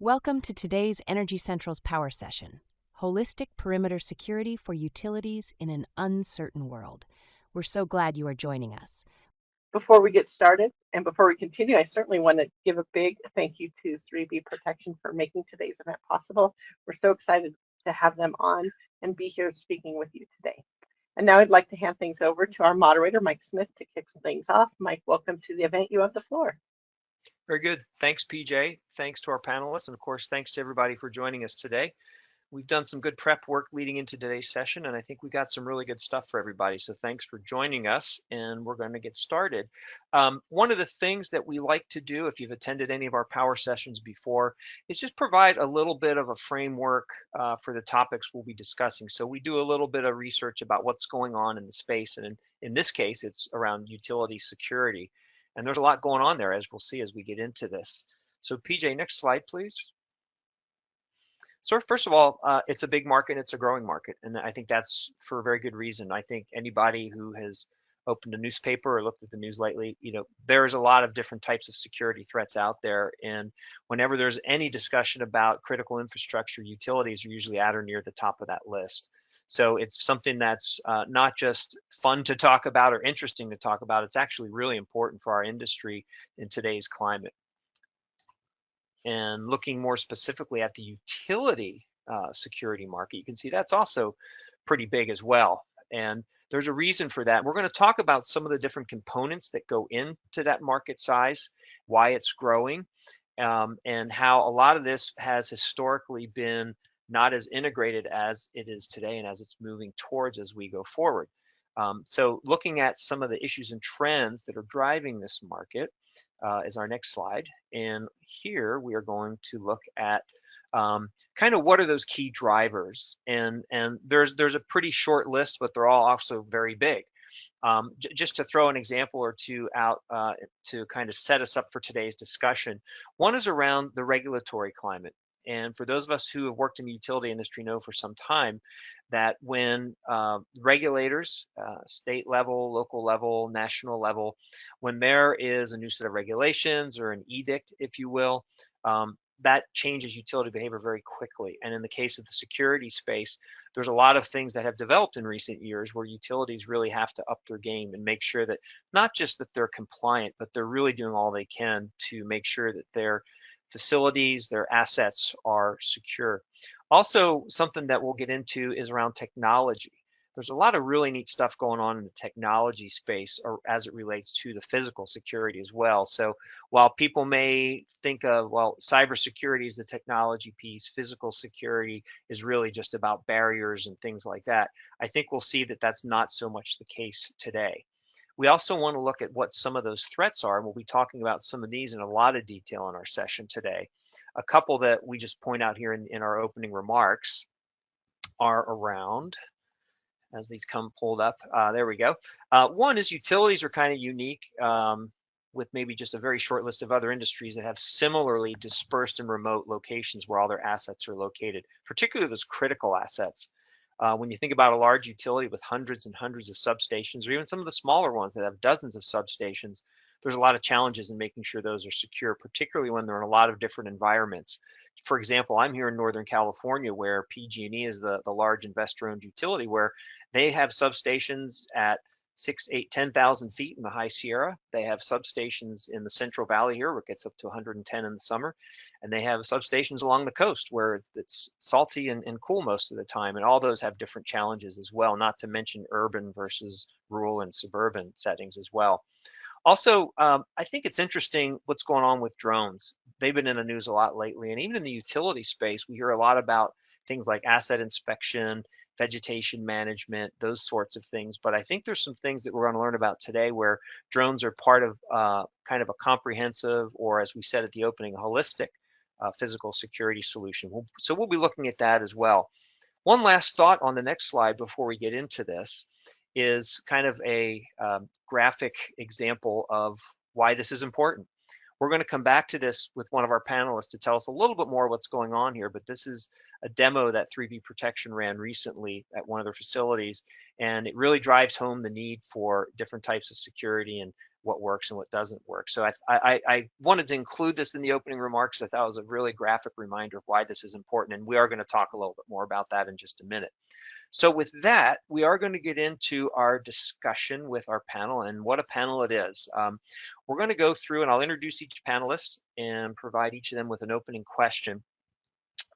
Welcome to today's Energy Central's Power Session, Holistic Perimeter Security for Utilities in an Uncertain World. We're so glad you are joining us. Before we get started and before we continue, I certainly want to give a big thank you to 3B Protection for making today's event possible. We're so excited to have them on and be here speaking with you today. And now I'd like to hand things over to our moderator, Mike Smith, to kick things off. Mike, welcome to the event. You have the floor. Very good. Thanks, PJ. Thanks to our panelists. And of course, thanks to everybody for joining us today. We've done some good prep work leading into today's session, and I think we got some really good stuff for everybody. So thanks for joining us, and we're going to get started. One of the things that we like to do, if you've attended any of our power sessions before, is just provide a little bit of a framework for the topics we'll be discussing. So we do a little bit of research about what's going on in the space, and in this case, it's around utility security. And there's a lot going on there, as we'll see as we get into this. So PJ, next slide, please. So first of all, it's a big market, it's a growing market, and I think that's for a very good reason. I think anybody who has opened a newspaper or looked at the news lately, there's a lot of different types of security threats out there, and whenever there's any discussion about critical infrastructure, utilities are usually at or near the top of that list. So it's something that's not just fun to talk about or interesting to talk about, it's actually really important for our industry in today's climate. And looking more specifically at the utility security market, you can see that's also pretty big as well. And there's a reason for that. We're going to talk about some of the different components that go into that market size, why it's growing, and how a lot of this has historically been not as integrated as it is today and as it's moving towards as we go forward. So looking at some of the issues and trends that are driving this market is our next slide. And here we are going to look at kind of what are those key drivers. And there's a pretty short list, but they're all also very big. Just to throw an example or two out to kind of set us up for today's discussion. One is around the regulatory climate. And for those of us who have worked in the utility industry know for some time that when regulators, state level, local level, national level, when there is a new set of regulations or an edict, if you will, that changes utility behavior very quickly. And in the case of the security space, there's a lot of things that have developed in recent years where utilities really have to up their game and make sure that not just that they're compliant, but they're really doing all they can to make sure that they're facilities, their assets are secure. Also, something that we'll get into is around technology. There's a lot of really neat stuff going on in the technology space or as it relates to the physical security as well. So while people may think of, well, cybersecurity is the technology piece, physical security is really just about barriers and things like that, I think we'll see that that's not so much the case today. We also want to look at what some of those threats are. We'll be talking about some of these in a lot of detail in our session today. A couple that we just point out here in our opening remarks are around, as these come pulled up, there we go. One is utilities are kind of unique with maybe just a very short list of other industries that have similarly dispersed and remote locations where all their assets are located, particularly those critical assets. When you think about a large utility with hundreds and hundreds of substations, or even some of the smaller ones that have dozens of substations, there's a lot of challenges in making sure those are secure, particularly when they're in a lot of different environments. For example, I'm here in Northern California where PG&E is the large investor-owned utility where they have substations at 6, 8, 10,000 feet in the high Sierra. They have substations in the Central Valley here where it gets up to 110 in the summer. And they have substations along the coast where it's salty and cool most of the time. And all those have different challenges as well, not to mention urban versus rural and suburban settings as well. Also, I think it's interesting what's going on with drones. They've been in the news a lot lately. And even in the utility space, we hear a lot about things like asset inspection, vegetation management, those sorts of things. But I think there's some things that we're going to learn about today where drones are part of kind of a comprehensive, or as we said at the opening, a holistic physical security solution. So we'll be looking at that as well. One last thought on the next slide before we get into this is kind of a graphic example of why this is important. We're going to come back to this with one of our panelists to tell us a little bit more what's going on here, but this is a demo that 3B Protection ran recently at one of their facilities, and it really drives home the need for different types of security and what works and what doesn't work. So I wanted to include this in the opening remarks. I thought it was a really graphic reminder of why this is important, and we are going to talk a little bit more about that in just a minute. So with that, we are going to get into our discussion with our panel, and what a panel it is. We're going to go through, and I'll introduce each panelist and provide each of them with an opening question.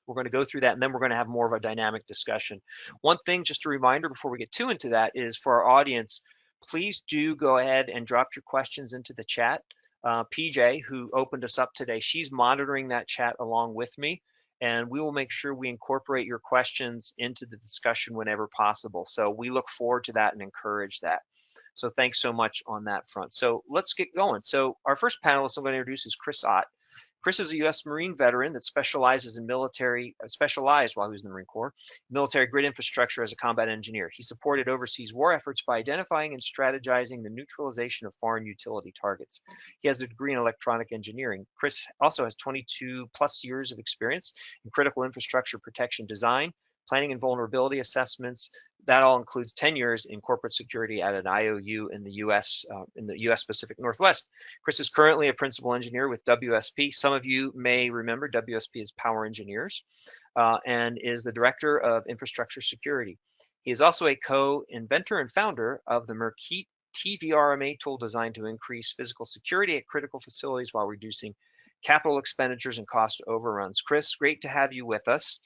We're going to go through that, and then we're going to have more of a dynamic discussion. One thing, just a reminder before we get too into that, is for our audience, please do go ahead and drop your questions into the chat. PJ, who opened us up today, she's monitoring that chat along with me, and we will make sure we incorporate your questions into the discussion whenever possible. So we look forward to that and encourage that. So thanks so much on that front. So let's get going. So our first panelist I'm going to introduce is Chris Ott. Chris is a U.S. Marine veteran that specializes in specialized while he was in the Marine Corps, military grid infrastructure as a combat engineer. He supported overseas war efforts by identifying and strategizing the neutralization of foreign utility targets. He has a degree in electronic engineering. Chris also has 22 plus years of experience in critical infrastructure protection design, planning and vulnerability assessments. That all includes 10 years in corporate security at an IOU in the U.S. Pacific Northwest. Chris is currently a principal engineer with WSP. Some of you may remember WSP is Power Engineers, and is the director of infrastructure security. He is also a co-inventor and founder of the Merkit TVRMA tool designed to increase physical security at critical facilities while reducing capital expenditures and cost overruns. Chris, great to have you with us.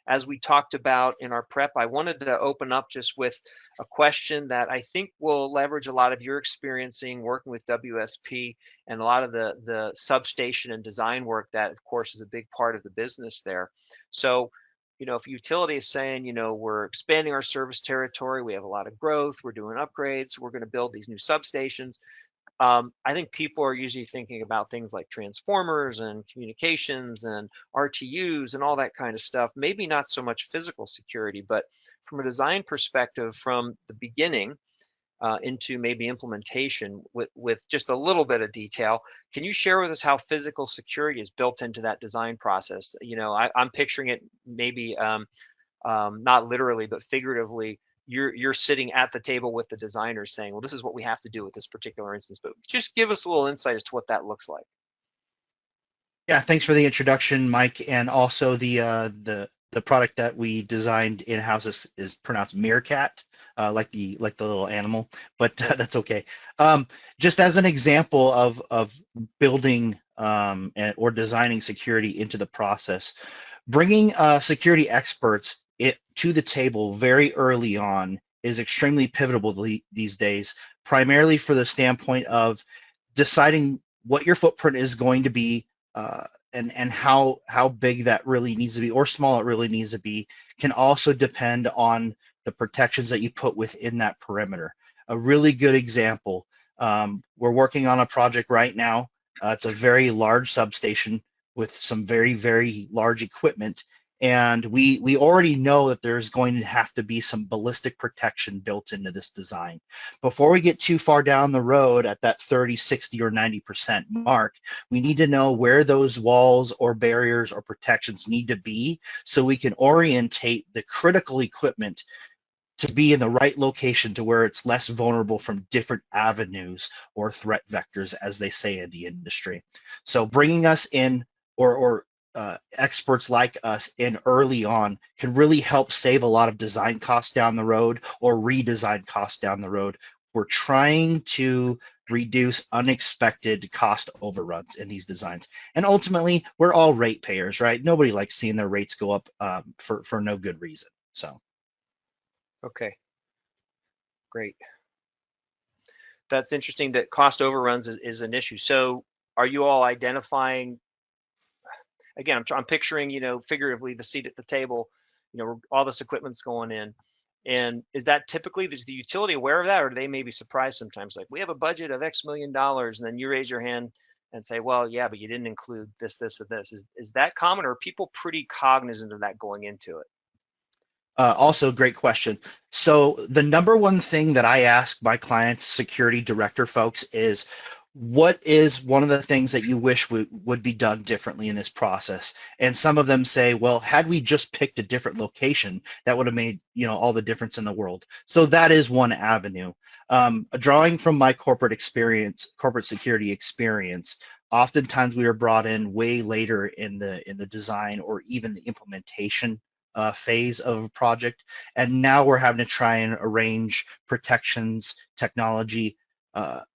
As we talked about in our prep, I wanted to open up just with a question that I think will leverage a lot of your experiencing working with WSP and a lot of the substation and design work that, of course, is a big part of the business there. So, if a utility is saying, we're expanding our service territory, we have a lot of growth, we're doing upgrades, we're going to build these new substations. I think people are usually thinking about things like transformers and communications and RTUs and all that kind of stuff. Maybe not so much physical security, but from a design perspective, from the beginning into maybe implementation with just a little bit of detail, can you share with us how physical security is built into that design process? I'm picturing it maybe not literally, but figuratively. You're sitting at the table with the designers saying, well, this is what we have to do with this particular instance, but just give us a little insight as to what that looks like. Yeah, thanks for the introduction, Mike. And also the product that we designed in-house is pronounced Meerkat, like the little animal, but that's okay. Just as an example of building or designing security into the process, bringing security experts to the table very early on is extremely pivotal these days, primarily for the standpoint of deciding what your footprint is going to be and how big that really needs to be or small it really needs to be can also depend on the protections that you put within that perimeter. A really good example, we're working on a project right now. It's a very large substation with some very, very large equipment. And we already know that there's going to have to be some ballistic protection built into this design. Before we get too far down the road at that 30, 60, or 90% mark, we need to know where those walls or barriers or protections need to be so we can orientate the critical equipment to be in the right location to where it's less vulnerable from different avenues or threat vectors, as they say in the industry. So bringing us in or experts like us in early on can really help save a lot of design costs down the road or redesign costs down the road. We're trying to reduce unexpected cost overruns in these designs. And ultimately, we're all ratepayers, right? Nobody likes seeing their rates go up for no good reason. So. Okay, great. That's interesting that cost overruns is an issue. So are you all identifying, again, I'm picturing, figuratively the seat at the table, all this equipment's going in. And is that typically, is the utility aware of that, or do they may be surprised sometimes? Like, we have a budget of X million dollars, and then you raise your hand and say, well, yeah, but you didn't include this, this, and this. Is that common, or are people pretty cognizant of that going into it? Also, great question. So the number one thing that I ask my clients, security director folks, is what is one of the things that you wish would be done differently in this process? And some of them say, well, had we just picked a different location, that would have made, all the difference in the world. So that is one avenue. Drawing from my corporate security experience, oftentimes we are brought in way later in the design or even the implementation phase of a project, and now we're having to try and arrange protections, technology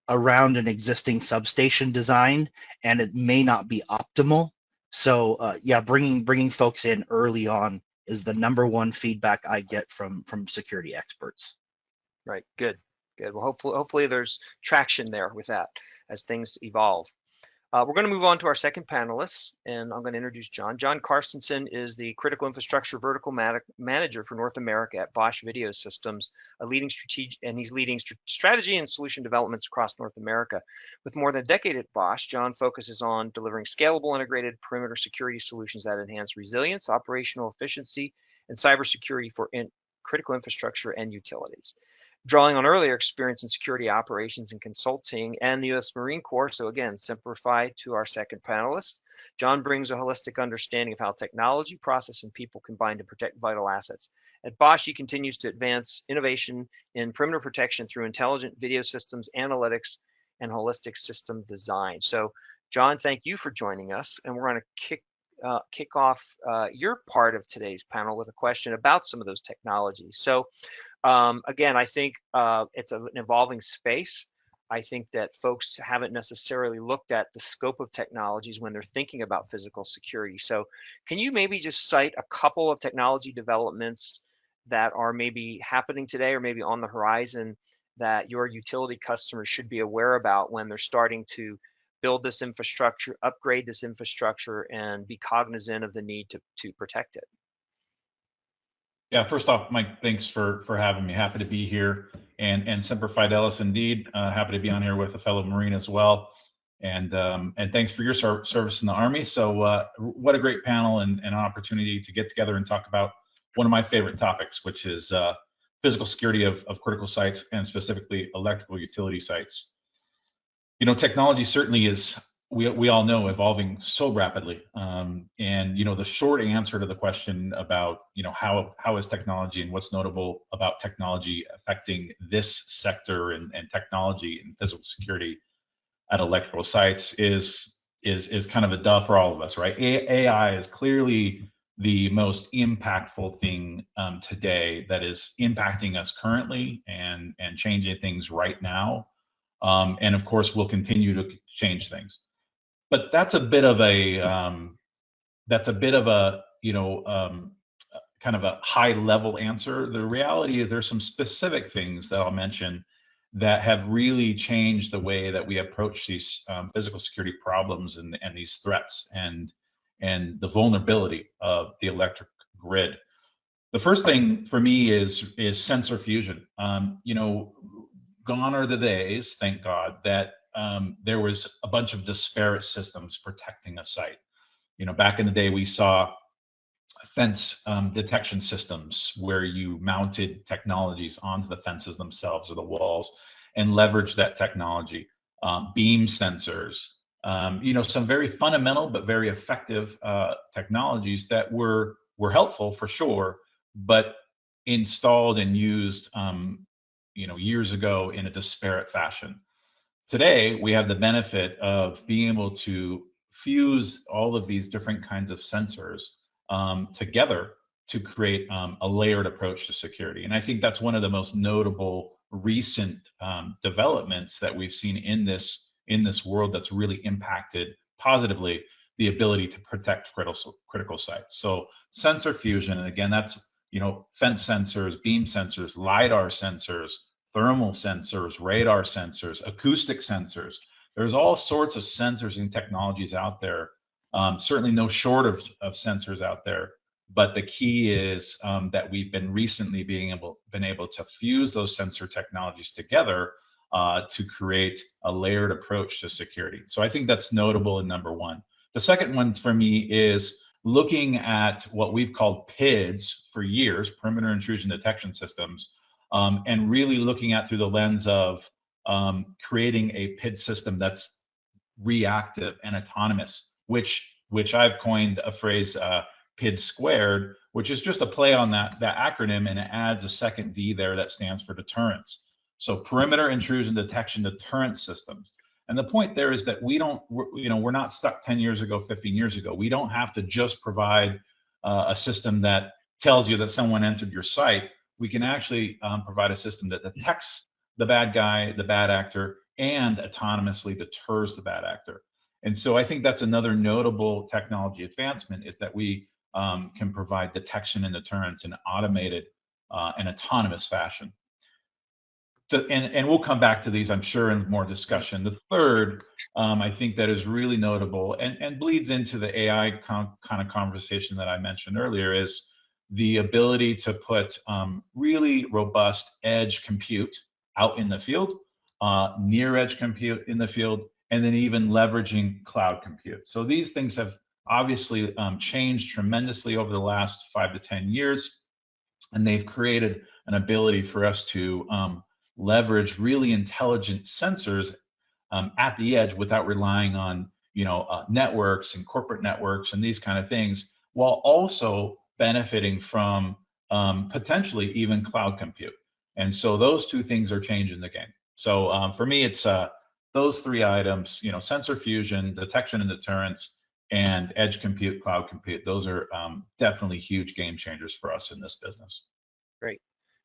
around an existing substation design, and it may not be optimal. So yeah, bringing folks in early on is the number one feedback I get from security experts. Right. Good. Good. Well, hopefully there's traction there with that as things evolve. We're going to move on to our second panelist, and I'm going to introduce John. John Carstensen is the Critical Infrastructure Vertical Manager for North America at Bosch Video Systems, he's leading strategy and solution developments across North America. With more than a decade at Bosch, John focuses on delivering scalable, integrated perimeter security solutions that enhance resilience, operational efficiency, and cybersecurity for critical infrastructure and utilities. Drawing on earlier experience in security operations and consulting and the U.S. Marine Corps, so again, simplify to our second panelist, John brings a holistic understanding of how technology, process, and people combine to protect vital assets. At Bosch, he continues to advance innovation in perimeter protection through intelligent video systems, analytics, and holistic system design. So, John, thank you for joining us, and we're going to kick off your part of today's panel with a question about some of those technologies. So, again, I think it's an evolving space. I think that folks haven't necessarily looked at the scope of technologies when they're thinking about physical security. So can you maybe just cite a couple of technology developments that are maybe happening today or maybe on the horizon that your utility customers should be aware about when they're starting to build this infrastructure, upgrade this infrastructure, and be cognizant of the need to protect it? Yeah, first off, Mike, thanks for having me. Happy to be here. And Semper Fidelis, indeed. Happy to be on here with a fellow Marine as well. And thanks for your service in the Army. So what a great panel and an opportunity to get together and talk about one of my favorite topics, which is physical security of critical sites and specifically electrical utility sites. Technology certainly is, we all know, evolving so rapidly. And the short answer to the question about how is technology and what's notable about technology affecting this sector and technology and physical security at electrical sites is kind of a duh for all of us, right? AI is clearly the most impactful thing today that is impacting us currently and changing things right now. And of course, we'll continue to change things. But that's a bit of a kind of a high level answer. The reality is there's some specific things that I'll mention that have really changed the way that we approach these physical security problems and these threats and the vulnerability of the electric grid. The first thing for me is sensor fusion. Gone are the days, thank God, that there was a bunch of disparate systems protecting a site. Back in the day, we saw fence detection systems where you mounted technologies onto the fences themselves or the walls and leveraged that technology. Beam sensors, some very fundamental but very effective technologies that were helpful for sure, but installed and used years ago in a disparate fashion. Today, we have the benefit of being able to fuse all of these different kinds of sensors together to create a layered approach to security. And I think that's one of the most notable recent developments that we've seen in this world that's really impacted positively the ability to protect critical sites. So sensor fusion, and again, that's fence sensors, beam sensors, LIDAR sensors, thermal sensors, radar sensors, acoustic sensors. There's all sorts of sensors and technologies out there. Certainly no shortage of sensors out there. But the key is that we've been recently been able to fuse those sensor technologies together to create a layered approach to security. So I think that's notable in number one. The second one for me is looking at what we've called PIDs for years, perimeter intrusion detection systems, and really looking at through the lens of creating a PID system that's reactive and autonomous, which I've coined a phrase, PID squared, which is just a play on that acronym, and it adds a second D there that stands for deterrence. So perimeter intrusion detection deterrence systems. And the point there is that we're not stuck 10 years ago, 15 years ago. We don't have to just provide a system that tells you that someone entered your site. We can actually provide a system that detects the bad guy, the bad actor, and autonomously deters the bad actor. And so I think that's another notable technology advancement, is that we can provide detection and deterrence in automated and autonomous fashion. And we'll come back to these, I'm sure, in more discussion. The third, I think that is really notable and bleeds into the AI kind of conversation that I mentioned earlier, is the ability to put really robust edge compute out in the field, near edge compute in the field, and then even leveraging cloud compute. So these things have obviously changed tremendously over the last 5 to 10 years, and they've created an ability for us to leverage really intelligent sensors at the edge without relying on networks and corporate networks and these kind of things, while also benefiting from potentially even cloud compute. And so those two things are changing the game. So for me, it's those three items: sensor fusion, detection and deterrence, and edge compute, cloud compute. Those are definitely huge game changers for us in this business.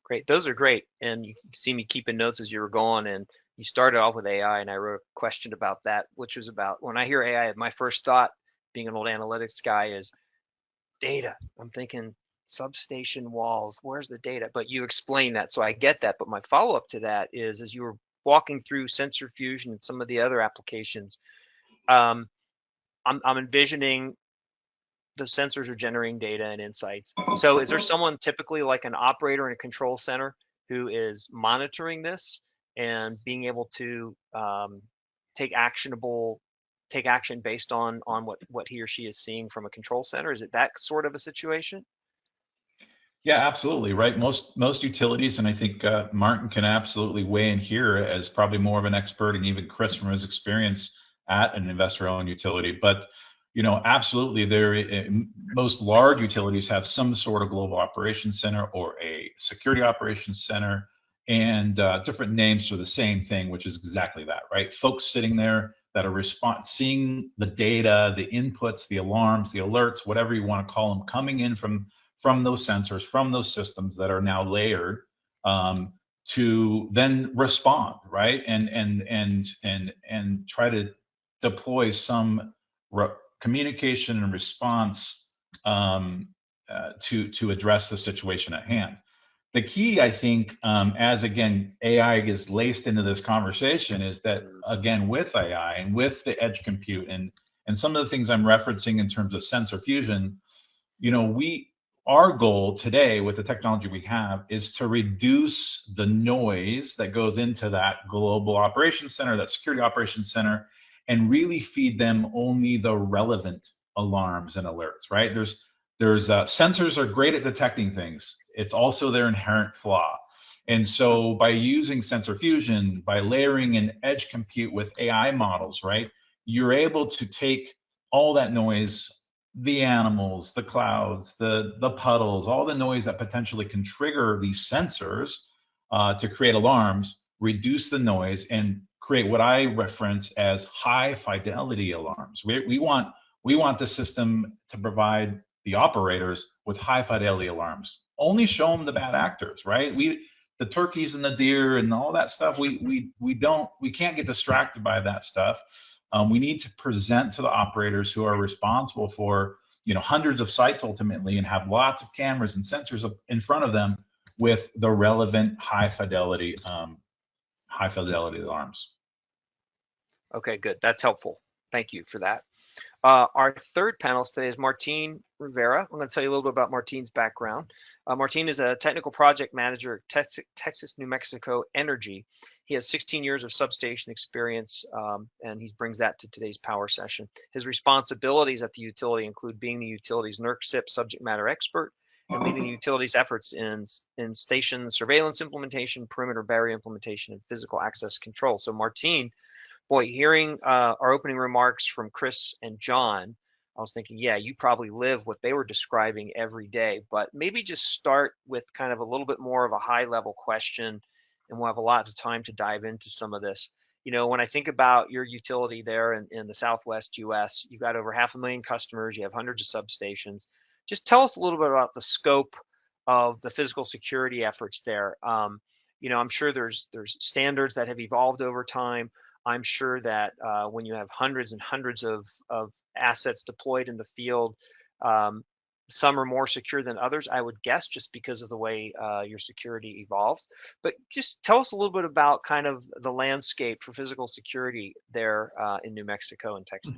Great. Those are great. And you see me keeping notes as you were going, and you started off with AI, and I wrote a question about that, which was about, when I hear AI, my first thought, being an old analytics guy, is data. I'm thinking substation walls, where's the data? But you explained that, so I get that. But my follow-up to that is, as you were walking through sensor fusion and some of the other applications, I'm envisioning the sensors are generating data and insights. So is there someone, typically like an operator in a control center, who is monitoring this and being able to take action based on what he or she is seeing from a control center? Is it that sort of a situation? Yeah, absolutely, right. Most utilities, and I think Martin can absolutely weigh in here as probably more of an expert, and even Chris from his experience at an investor-owned utility. But absolutely, most large utilities have some sort of global operations center or a security operations center, and different names for the same thing, which is exactly that, right? Folks sitting there that are seeing the data, the inputs, the alarms, the alerts, whatever you want to call them, coming in from those sensors, from those systems that are now layered, to then respond, right? And try to deploy some communication and response to address the situation at hand. The key, I think, as again AI is laced into this conversation, is that again, with AI and with the edge compute and some of the things I'm referencing in terms of sensor fusion, our goal today with the technology we have is to reduce the noise that goes into that global operations center, that security operations center, and really feed them only the relevant alarms and alerts, right? There's sensors are great at detecting things. It's also their inherent flaw. And so by using sensor fusion, by layering in edge compute with AI models, right, you're able to take all that noise, the animals, the clouds, the puddles, all the noise that potentially can trigger these sensors to create alarms, reduce the noise, and create what I reference as high fidelity alarms. We want the system to provide the operators with high fidelity alarms. Only show them the bad actors, right? The turkeys and the deer and all that stuff, we can't get distracted by that stuff. We need to present to the operators who are responsible for hundreds of sites ultimately, and have lots of cameras and sensors in front of them with the relevant high fidelity alarms. Okay, good. That's helpful. Thank you for that. Our third panelist today is Martin Rivera. I'm going to tell you a little bit about Martin's background. Martin is a technical project manager at Texas New Mexico Energy. He has 16 years of substation experience, and he brings that to today's power session. His responsibilities at the utility include being the utility's NERC SIP subject matter expert and leading the utilities efforts in station surveillance implementation, perimeter barrier implementation, and physical access control. So Martine, boy, hearing our opening remarks from Chris and John, I was thinking, yeah, you probably live what they were describing every day, but maybe just start with kind of a little bit more of a high level question, and we'll have a lot of time to dive into some of this. You know, when I think about your utility there in the Southwest US, you've got over 500,000 customers, you have hundreds of substations. Just tell us a little bit about the scope of the physical security efforts there. You know, I'm sure there's standards that have evolved over time. I'm sure that when you have hundreds and hundreds of assets deployed in the field, some are more secure than others, I would guess, just because of the way your security evolves. But just tell us a little bit about kind of the landscape for physical security there in New Mexico and Texas.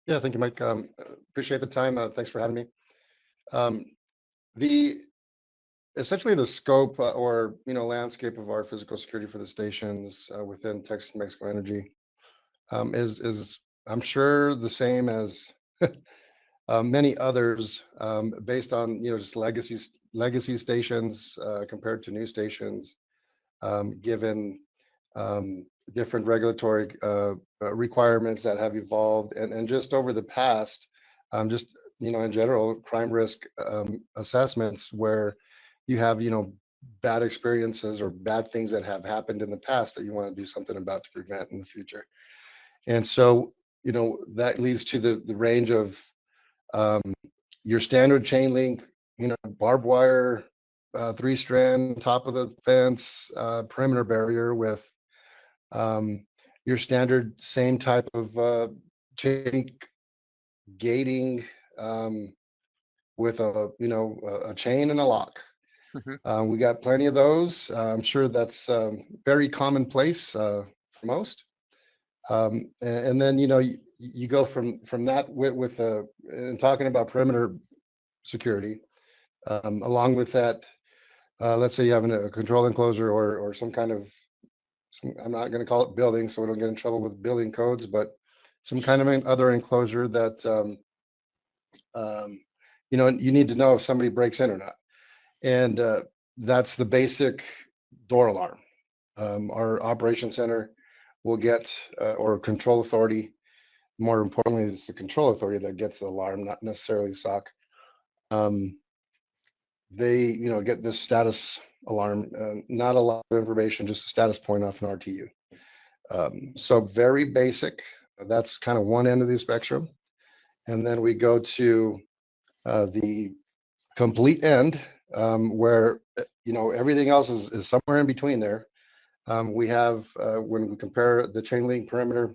Yeah, thank you, Mike. Appreciate the time. Thanks for having me. Essentially the scope or landscape of our physical security for the stations within TXNM Energy is I'm sure the same as many others, based on just legacy stations compared to new stations, given different regulatory requirements that have evolved, and just over the past, just in general, crime risk assessments where you have bad experiences or bad things that have happened in the past that you want to do something about to prevent in the future. And so that leads to the range of your standard chain link, barbed wire, 3-strand top of the fence, perimeter barrier with your standard same type of chain link gating with a chain and a lock. We got plenty of those. I'm sure that's very commonplace for most. And then you go from that with and talking about perimeter security, along with that. Let's say you have a control enclosure or some kind of, I'm not going to call it building, so we don't get in trouble with building codes, but some kind of other enclosure that you need to know if somebody breaks in or not. And that's the basic door alarm. Our operations center will get, or control authority, more importantly, it's the control authority that gets the alarm, not necessarily SOC. They get this status alarm, not a lot of information, just a status point off an RTU. So very basic. That's kind of one end of the spectrum. And then we go to the complete end, where everything else is somewhere in between there. We have, when we compare the chain link perimeter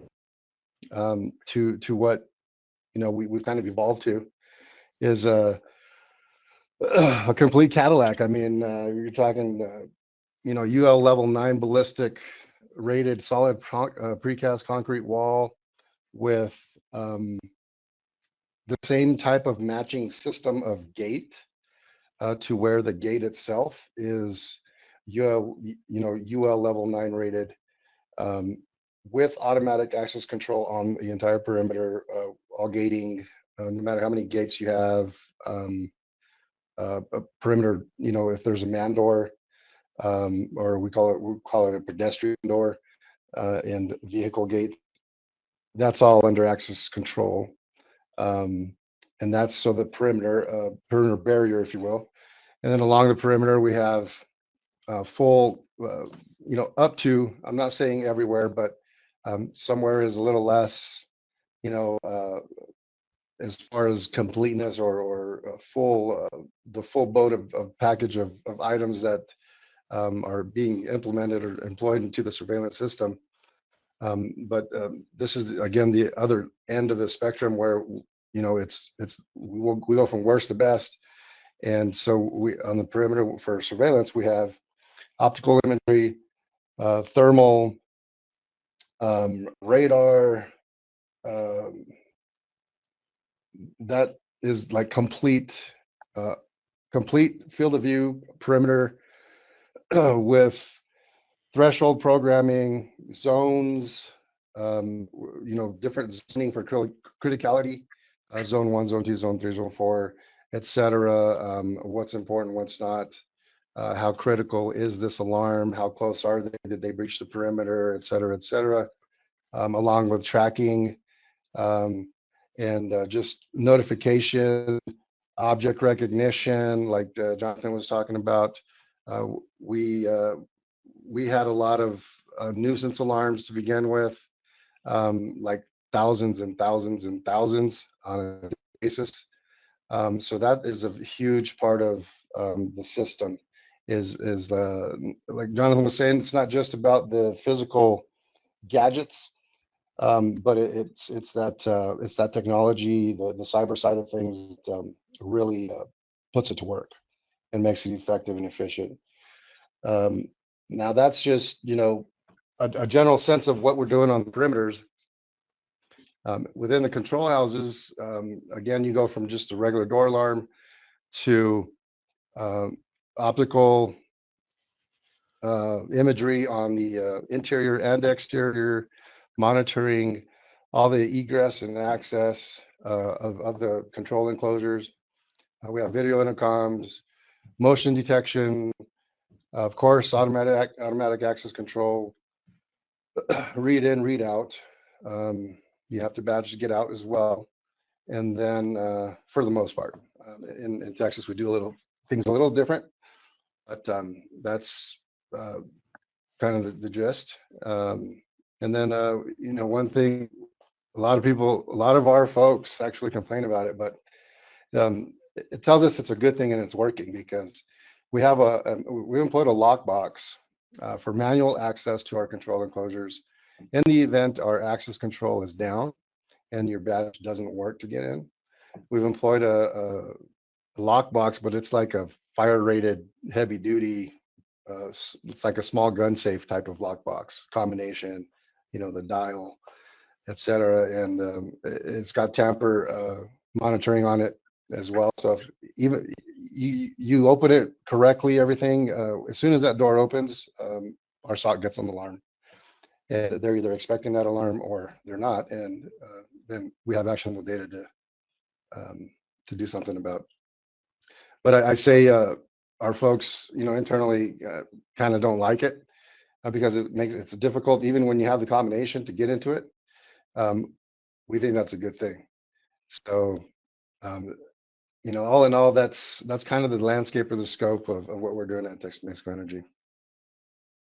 to what we've kind of evolved to, is a complete Cadillac. I mean, you're talking UL level 9 ballistic rated solid precast concrete wall with the same type of matching system of gate to where the gate itself is UL level 9 rated, with automatic access control on the entire perimeter, all gating, no matter how many gates you have, a perimeter, if there's a man door, or we call it a pedestrian door, and vehicle gate, that's all under access control. And that's so the perimeter barrier, if you will. And then along the perimeter, we have full, up to, I'm not saying everywhere, but somewhere is a little less, as far as completeness or the full boat of package of items that are being implemented or employed into the surveillance system. But this is, again, the other end of the spectrum where we go from worst to best. And so we, on the perimeter for surveillance, we have optical imagery, thermal, radar. That is like complete field of view perimeter with threshold programming, zones, different zoning for criticality, zone 1, zone 2, zone 3, zone 4, etc. What's important, what's not, how critical is this alarm, how close are they, did they breach the perimeter, etc., along with tracking and just notification, object recognition, like Jonathan was talking about. We had a lot of nuisance alarms to begin with, like thousands and thousands and thousands on a basis. So that is a huge part of the system. Is like Jonathan was saying, it's not just about the physical gadgets, but it's that technology, the cyber side of things that really puts it to work and makes it effective and efficient. Now that's just a general sense of what we're doing on the perimeters. Within the control houses, again, you go from just a regular door alarm to optical imagery on the interior and exterior, monitoring all the egress and access of the control enclosures. We have video intercoms, motion detection, of course, automatic access control, read in, read out. You have to badge to get out as well. And then for the most part, in Texas, we do things a little different, but that's kind of the gist. And then, one thing, a lot of our folks actually complain about it, but it tells us it's a good thing and it's working, because we employed a lockbox for manual access to our control enclosures. In the event our access control is down and your badge doesn't work to get in, we've employed a lockbox, but it's like a fire-rated heavy duty. It's like a small gun safe type of lockbox combination, the dial, etc. And it's got tamper monitoring on it as well. So if even you open it correctly, everything, as soon as that door opens, our SOC gets an alarm. And they're either expecting that alarm or they're not, and then we have actionable data to do something about. But I say our folks, internally, kind of don't like it because it's difficult, even when you have the combination, to get into it. We think that's a good thing. So, all in all, that's kind of the landscape or the scope of what we're doing at Texas Mexico Energy.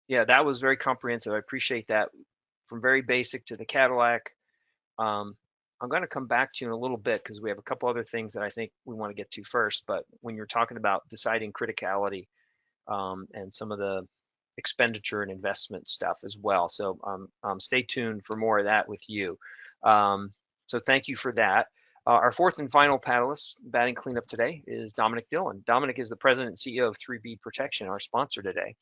Yeah, that was very comprehensive. I appreciate that. From very basic to the Cadillac. I'm going to come back to you in a little bit because we have a couple other things that I think we want to get to first. But when you're talking about deciding criticality and some of the expenditure and investment stuff as well. So stay tuned for more of that with you. So thank you for that. Our fourth and final panelist batting cleanup today is Dominic Dillon. Dominic is the president and CEO of 3B Protection, our sponsor today.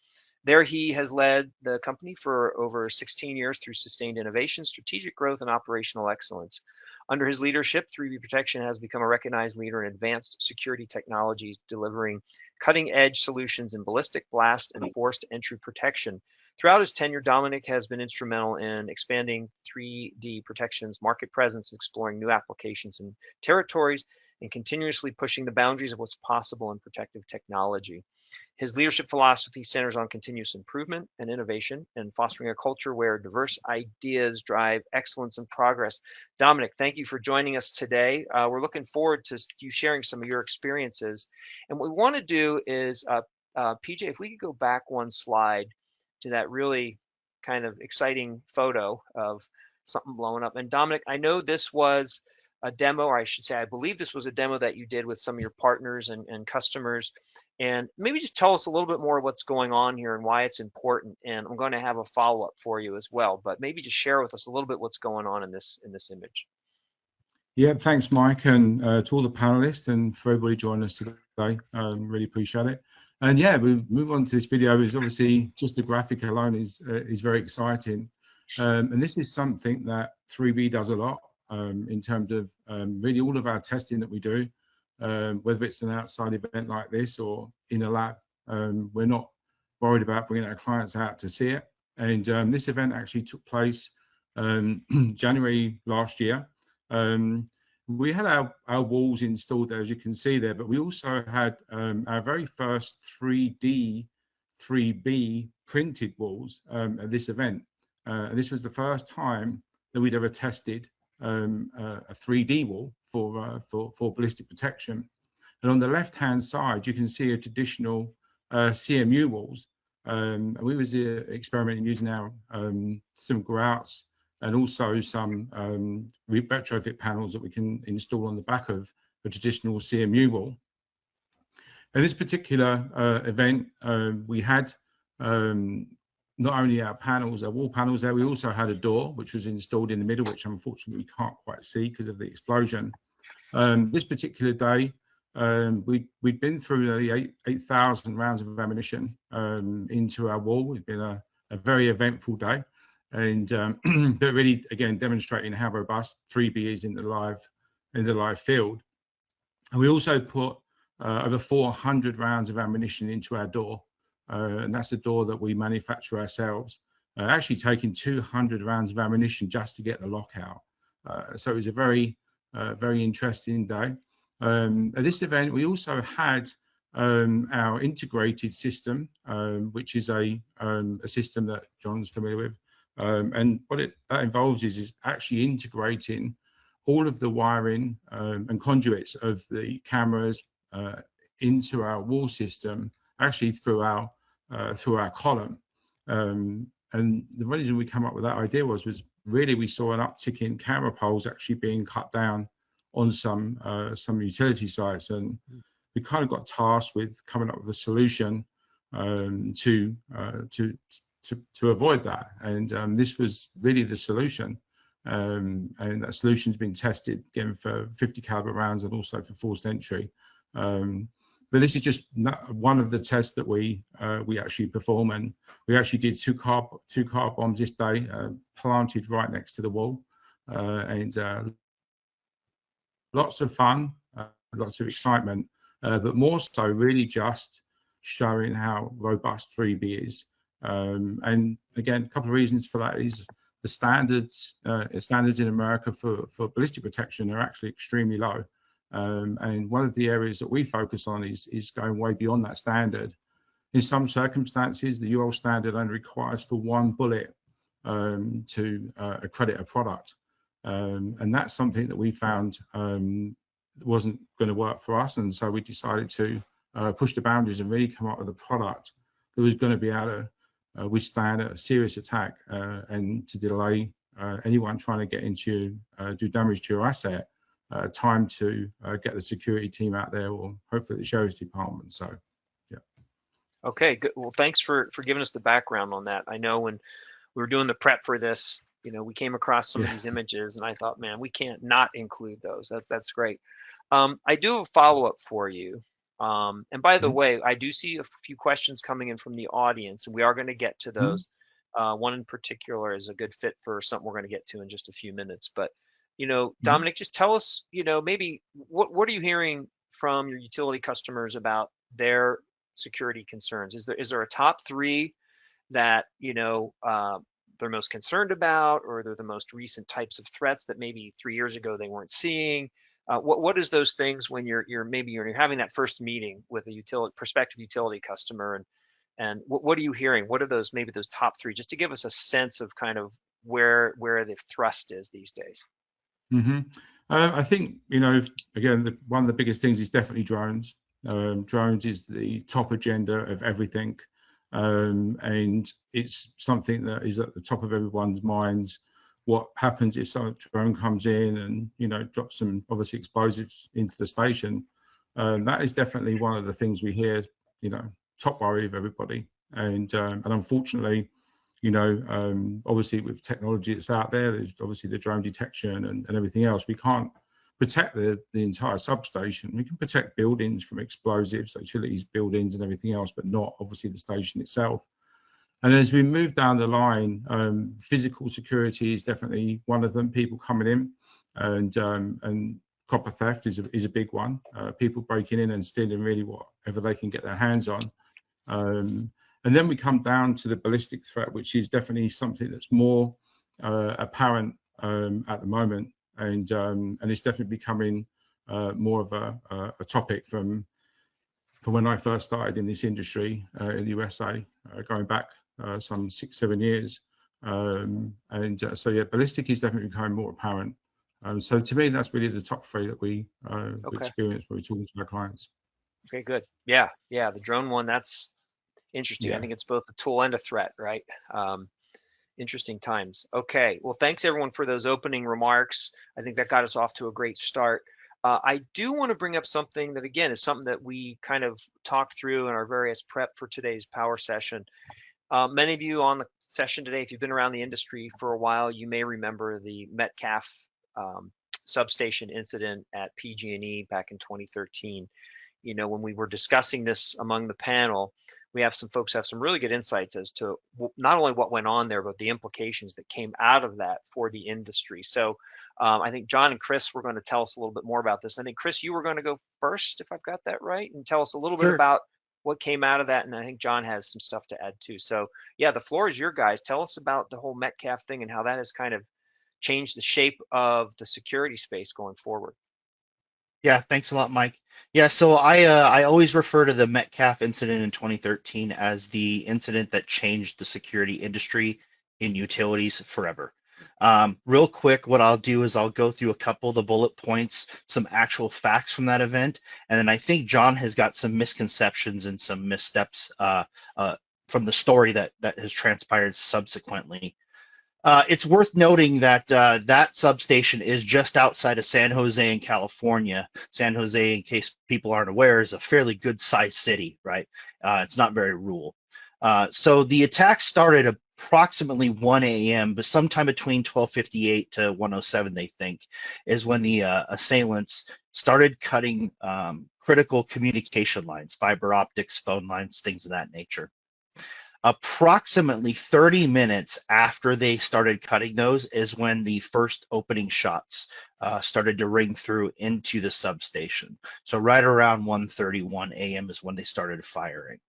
There, he has led the company for over 16 years through sustained innovation, strategic growth, and operational excellence. Under his leadership, 3B Protection has become a recognized leader in advanced security technologies, delivering cutting-edge solutions in ballistic, blast, and forced entry protection. Throughout his tenure, Dominic has been instrumental in expanding 3D Protection's market presence, exploring new applications and territories, and continuously pushing the boundaries of what's possible in protective technology. His leadership philosophy centers on continuous improvement and innovation and fostering a culture where diverse ideas drive excellence and progress. Dominic, thank you for joining us today. We're looking forward to you sharing some of your experiences. And what we want to do is, PJ, if we could go back one slide to that really kind of exciting photo of something blowing up. And Dominic, I know this was a demo, or I should say, I believe this was a demo that you did with some of your partners and customers. And maybe just tell us a little bit more of what's going on here and why it's important. And I'm going to have a follow-up for you as well, but maybe just share with us a little bit what's going on in this image. Yeah, thanks, Mike, and to all the panelists and for everybody joining us today. Really appreciate it. And yeah, we move on to this video. Is obviously just the graphic alone is very exciting. And this is something that 3B does a lot in terms of really all of our testing that we do. Whether it's an outside event like this or in a lab, we're not worried about bringing our clients out to see it. And this event actually took place January last year. We had our walls installed there, as you can see there, but we also had our very first 3D 3B printed walls at this event. And this was the first time that we'd ever tested a 3D wall for ballistic protection. And on the left-hand side, you can see a traditional CMU walls. And we was experimenting using our some grouts and also some retrofit panels that we can install on the back of a traditional CMU wall. In this particular event, we had not only our wall panels there, we also had a door which was installed in the middle, which unfortunately we can't quite see because of the explosion. This particular day, we'd been through the 8,000 rounds of ammunition into our wall. It's been a very eventful day, and but really, again, demonstrating how robust 3B is in the live field. And we also put over 400 rounds of ammunition into our door, and that's a door that we manufacture ourselves. Actually taking 200 rounds of ammunition just to get the lockout. So it was a very interesting day. At this event, we also had our integrated system, which is a system that John's familiar with. And what that involves is actually integrating all of the wiring and conduits of the cameras into our wall system, actually through our column. And the reason we came up with that idea was really we saw an uptick in camera poles actually being cut down on some utility sites, and we kind of got tasked with coming up with a solution to avoid that. And this was really the solution. And that solution's been tested again for 50 caliber rounds and also for forced entry. But this is just one of the tests that we actually perform, and we actually did two car bombs this day, planted right next to the wall, and lots of fun, lots of excitement, but more so really just showing how robust 3B is. And again, a couple of reasons for that is the standards in America for ballistic protection are actually extremely low. And one of the areas that we focus on is going way beyond that standard. In some circumstances, the UL standard only requires for one bullet to accredit a product. And that's something that we found wasn't going to work for us. And so we decided to push the boundaries and really come up with a product that was going to be able to withstand a serious attack and to delay anyone trying to get into do damage to your asset. Time to get the security team out there, or hopefully the sheriff's department. So, yeah. Okay, good. Well, thanks for giving us the background on that. I know when we were doing the prep for this, we came across some of these images, and I thought, man, we can't not include those. That's great. I do have a follow-up for you. And by the way, I do see a few questions coming in from the audience, and we are going to get to those. One in particular is a good fit for something we're going to get to in just a few minutes. But Dominic, just tell us, maybe what are you hearing from your utility customers about their security concerns? Is there a top three that they're most concerned about, or they're the most recent types of threats that maybe 3 years ago they weren't seeing? What is those things when you're having that first meeting with a prospective utility customer, and what are you hearing? What are those top three, just to give us a sense of kind of where the thrust is these days? I think, again, one of the biggest things is definitely drones. Drones is the top agenda of everything. And it's something that is at the top of everyone's minds. What happens if some drone comes in and, drops some obviously explosives into the station? That is definitely one of the things we hear, top worry of everybody. And unfortunately, obviously with technology that's out there, there's obviously the drone detection and everything else. We can't protect the entire substation. We can protect buildings from explosives, utilities, buildings and everything else, but not obviously the station itself. And as we move down the line, physical security is definitely one of them, people coming in, and copper theft is a big one. People breaking in and stealing really whatever they can get their hands on. And then we come down to the ballistic threat, which is definitely something that's more apparent at the moment, and it's definitely becoming more of a topic from when I first started in this industry in the USA, going back some 6-7 years. So yeah, ballistic is definitely becoming more apparent. So to me, that's really the top three that we experience when we're talking to our clients. Okay, good. Yeah, the drone one, that's interesting. Yeah. I think it's both a tool and a threat, right? Interesting times. Okay, well, thanks everyone for those opening remarks. I think that got us off to a great start. I do want to bring up something that, again, is something that we kind of talked through in our various prep for today's power session. Many of you on the session today, if you've been around the industry for a while, you may remember the Metcalf substation incident at PG&E back in 2013. You know, when we were discussing this among the panel, we have some folks have some really good insights as to not only what went on there, but the implications that came out of that for the industry. So I think John and Chris were going to tell us a little bit more about this. I think, Chris, you were going to go first, if I've got that right, and tell us a little bit about what came out of that. And I think John has some stuff to add too. So yeah, the floor is your guys. Tell us about the whole Metcalf thing and how that has kind of changed the shape of the security space going forward. Yeah, thanks a lot, Mike. Yeah, so I always refer to the Metcalf incident in 2013 as the incident that changed the security industry in utilities forever. Real quick, what I'll do is I'll go through a couple of the bullet points, some actual facts from that event, and then I think John has got some misconceptions and some missteps from the story that has transpired subsequently. It's worth noting that that substation is just outside of San Jose in California. San Jose, in case people aren't aware, is a fairly good-sized city, right? It's not very rural. So the attack started approximately 1 a.m., but sometime between 12:58 to 1:07, they think, is when the assailants started cutting critical communication lines, fiber optics, phone lines, things of that nature. Approximately 30 minutes after they started cutting those is when the first opening shots started to ring through into the substation. So right around 1:31 a.m. is when they started firing.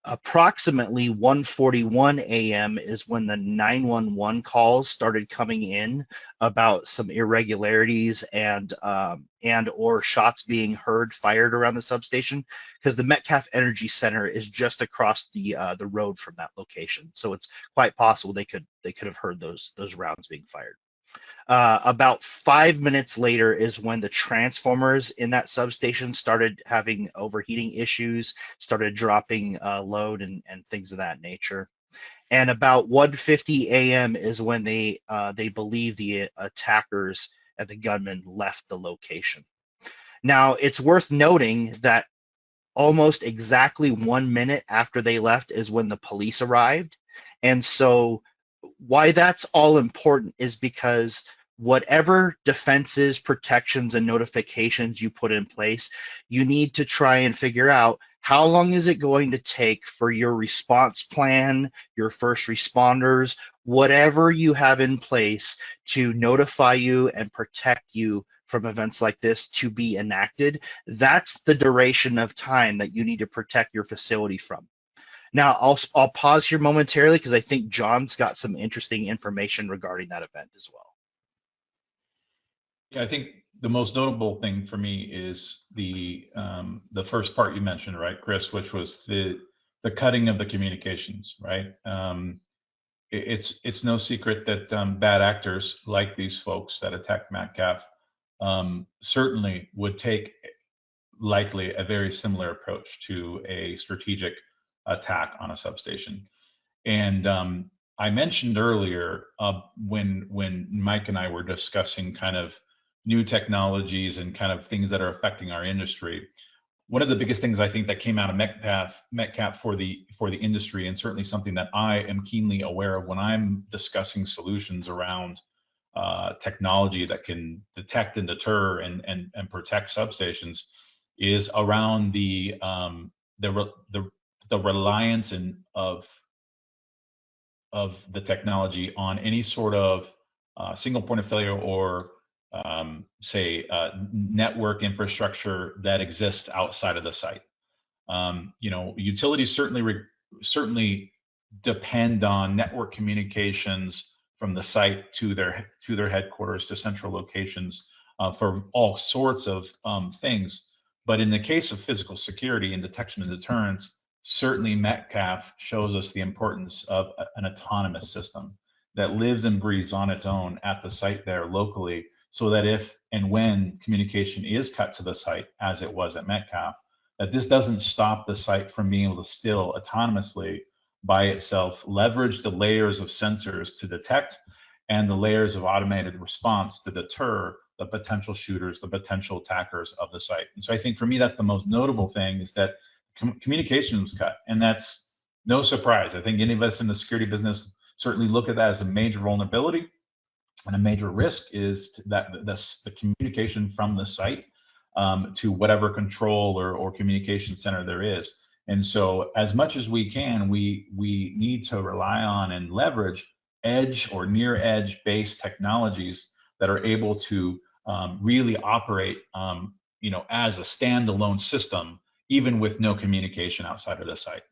Approximately 1:41 a.m. is when the 911 calls started coming in about some irregularities and or shots being heard fired around the substation, because the Metcalf Energy Center is just across the road from that location. So it's quite possible they could have heard those rounds being fired. About 5 minutes later is when the transformers in that substation started having overheating issues, started dropping load and things of that nature. And about 1:50 a.m. is when they believe the attackers and the gunmen left the location. Now, it's worth noting that almost exactly 1 minute after they left is when the police arrived. And so why that's all important is because whatever defenses, protections, and notifications you put in place, you need to try and figure out how long is it going to take for your response plan, your first responders, whatever you have in place to notify you and protect you from events like this to be enacted. That's the duration of time that you need to protect your facility from. Now, I'll pause here momentarily because I think John's got some interesting information regarding that event as well. Yeah, I think the most notable thing for me is the first part you mentioned, right, Chris, which was the cutting of the communications, right? It's no secret that bad actors like these folks that attacked Metcalf certainly would take likely a very similar approach to a strategic attack on a substation. And I mentioned earlier when Mike and I were discussing kind of new technologies and kind of things that are affecting our industry, one of the biggest things I think that came out of Metcalf for the industry, and certainly something that I am keenly aware of when I'm discussing solutions around technology that can detect and deter and protect substations, is around the reliance of the technology on any sort of single point of failure or say network infrastructure that exists outside of the site. You know, utilities certainly depend on network communications from the site to their headquarters, to central locations for all sorts of things. But in the case of physical security and detection and deterrence, certainly Metcalf shows us the importance of an autonomous system that lives and breathes on its own at the site there locally, so that if and when communication is cut to the site, as it was at Metcalf, that this doesn't stop the site from being able to still autonomously by itself leverage the layers of sensors to detect and the layers of automated response to deter the potential shooters, the potential attackers of the site. And so I think for me, that's the most notable thing, is that communication was cut, and that's no surprise. I think any of us in the security business certainly look at that as a major vulnerability, and a major risk is that the communication from the site to whatever control or communication center there is. And so as much as we can, we need to rely on and leverage edge or near edge based technologies that are able to really operate as a standalone system, even with no communication outside of the site.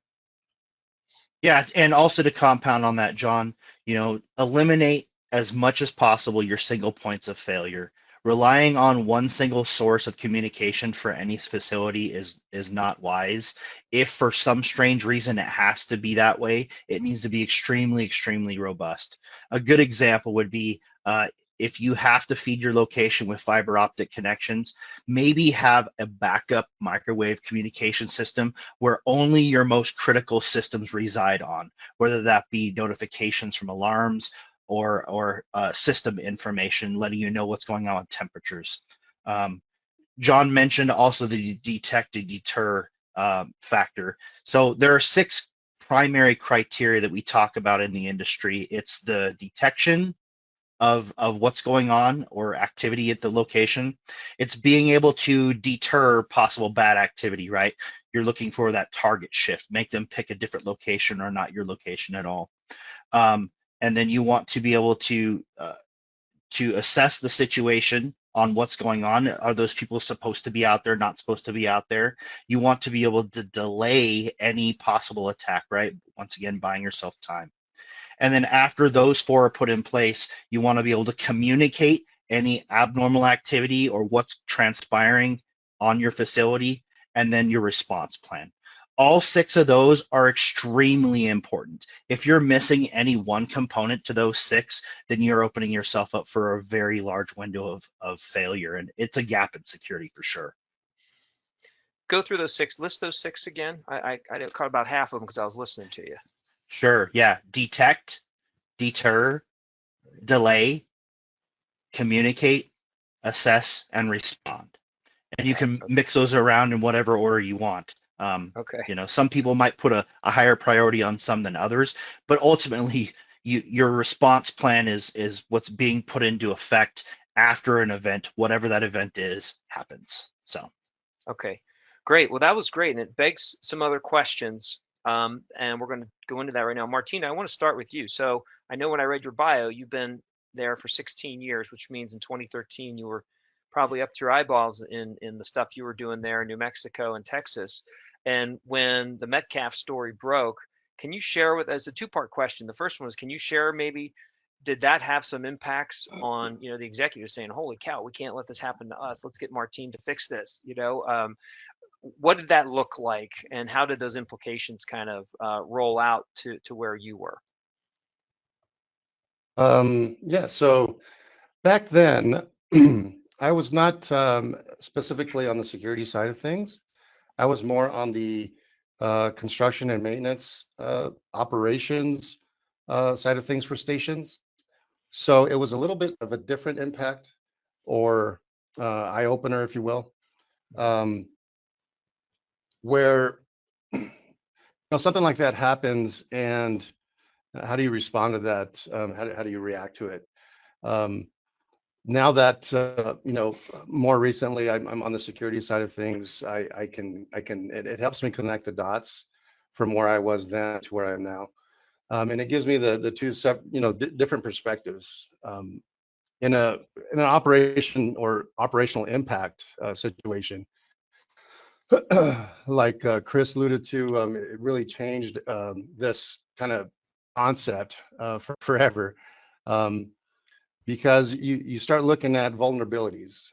Yeah, and also to compound on that, John, eliminate as much as possible your single points of failure. Relying on one single source of communication for any facility is not wise. If for some strange reason it has to be that way, it needs to be extremely, extremely robust. A good example would be if you have to feed your location with fiber optic connections, maybe have a backup microwave communication system where only your most critical systems reside on, whether that be notifications from alarms or system information letting you know what's going on with temperatures. John mentioned also the detect and deter factor. So there are 6 primary criteria that we talk about in the industry. It's the detection of what's going on or activity at the location. It's being able to deter possible bad activity, right? You're looking for that target shift, make them pick a different location or not your location at all. And then you want to be able to assess the situation on what's going on. Are those people supposed to be out there, not supposed to be out there? You want to be able to delay any possible attack, right? Once again, buying yourself time. And then after those 4 are put in place, you want to be able to communicate any abnormal activity or what's transpiring on your facility, and then your response plan. All 6 of those are extremely important. If you're missing any one component to those 6, then you're opening yourself up for a very large window of failure, and it's a gap in security for sure. Go through those 6, list those 6 again. I caught about half of them because I was listening to you. Sure, yeah. Detect, deter, delay, communicate, assess, and respond. And you can mix those around in whatever order you want. Okay. Some people might put a higher priority on some than others, but ultimately your response plan is what's being put into effect after an event, whatever that event is, happens. So. Okay, great. Well, that was great, and it begs some other questions. And we're going to go into that right now. Martina, I want to start with you. So I know when I read your bio, you've been there for 16 years, which means in 2013 you were probably up to your eyeballs in the stuff you were doing there in New Mexico and Texas. And when the Metcalf story broke, can you share with us a 2-part question? The first one is, can you share maybe, did that have some impacts on, the executives saying, holy cow, we can't let this happen to us. Let's get Martine to fix this, what did that look like, and how did those implications kind of roll out to where you were? Yeah, so back then, I was not specifically on the security side of things. I was more on the construction and maintenance operations side of things for stations. So it was a little bit of a different impact, or eye opener, if you will, where something like that happens, and how do you respond to that? How do you react to it? Now that more recently I'm on the security side of things, it helps me connect the dots from where I was then to where I am now, and it gives me the 2 different perspectives. In an operation or operational impact situation, like Chris alluded to, it really changed this kind of concept for forever. because you start looking at vulnerabilities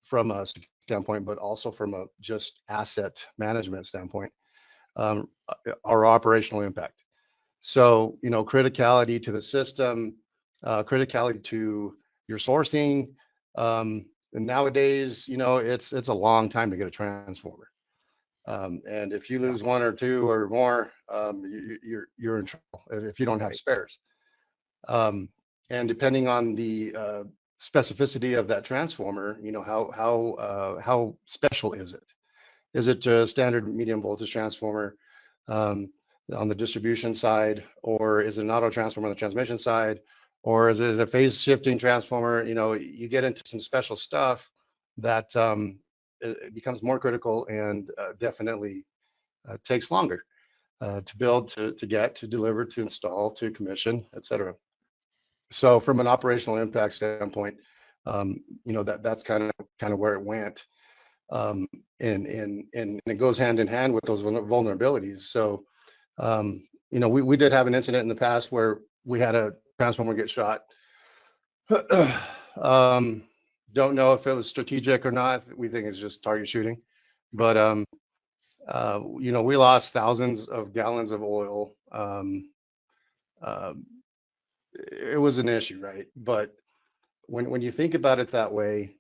from a security standpoint, but also from a just asset management standpoint, our operational impact. So, criticality to the system, criticality to your sourcing. And nowadays, it's a long time to get a transformer. And if you lose one or two or more, you're in trouble if you don't have spares. And depending on the specificity of that transformer, how special is it? Is it a standard medium voltage transformer on the distribution side, or is it an auto transformer on the transmission side, or is it a phase shifting transformer? You get into some special stuff that it becomes more critical and definitely takes longer to build, to get, to deliver, to install, to commission, et cetera. So from an operational impact standpoint, that's kind of where it went, and it goes hand in hand with those vulnerabilities. So we did have an incident in the past where we had a transformer get shot. Don't know if it was strategic or not. We think it's just target shooting, but we lost thousands of gallons of oil. It was an issue, right? But when you think about it that way,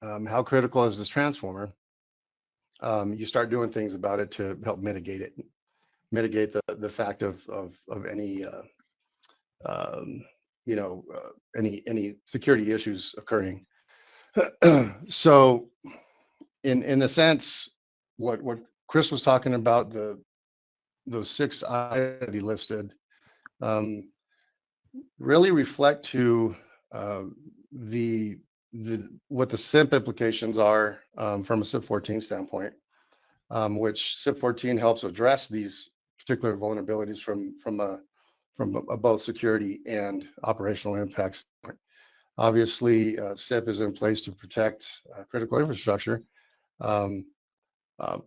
how critical is this transformer? You start doing things about it to help mitigate the fact of any any security issues occurring. So in the sense, what Chris was talking about, those 6 items that he listed, really reflect to what the SIP implications are from a SIP 14 standpoint, which SIP 14 helps address these particular vulnerabilities from a both security and operational impact standpoint. Obviously, SIP is in place to protect critical infrastructure on the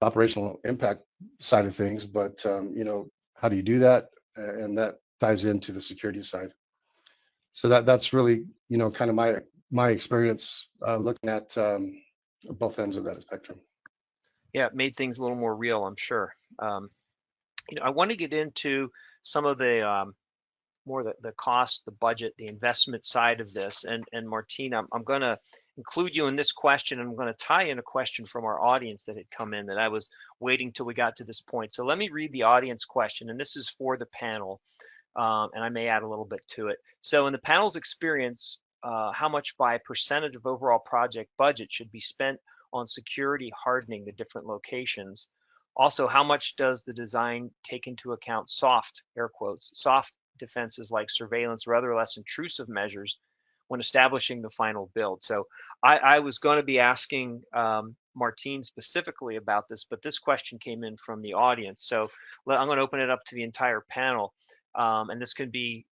operational impact side of things, but how do you do that? And that ties into the security side. So that's really kind of my experience looking at both ends of that spectrum. Yeah, it made things a little more real, I'm sure. I want to get into some of the more the cost, the budget, the investment side of this. And Martine, I'm going to include you in this question, and I'm going to tie in a question from our audience that had come in that I was waiting till we got to this point. So let me read the audience question, and this is for the panel, and I may add a little bit to it. So in the panel's experience, how much by percentage of overall project budget should be spent on security hardening the different locations? Also, how much does the design take into account soft, air quotes, soft defenses like surveillance or other less intrusive measures when establishing the final build? So I was going to be asking Martine specifically about this, but this question came in from the audience. So I'm going to open it up to the entire panel. And this can be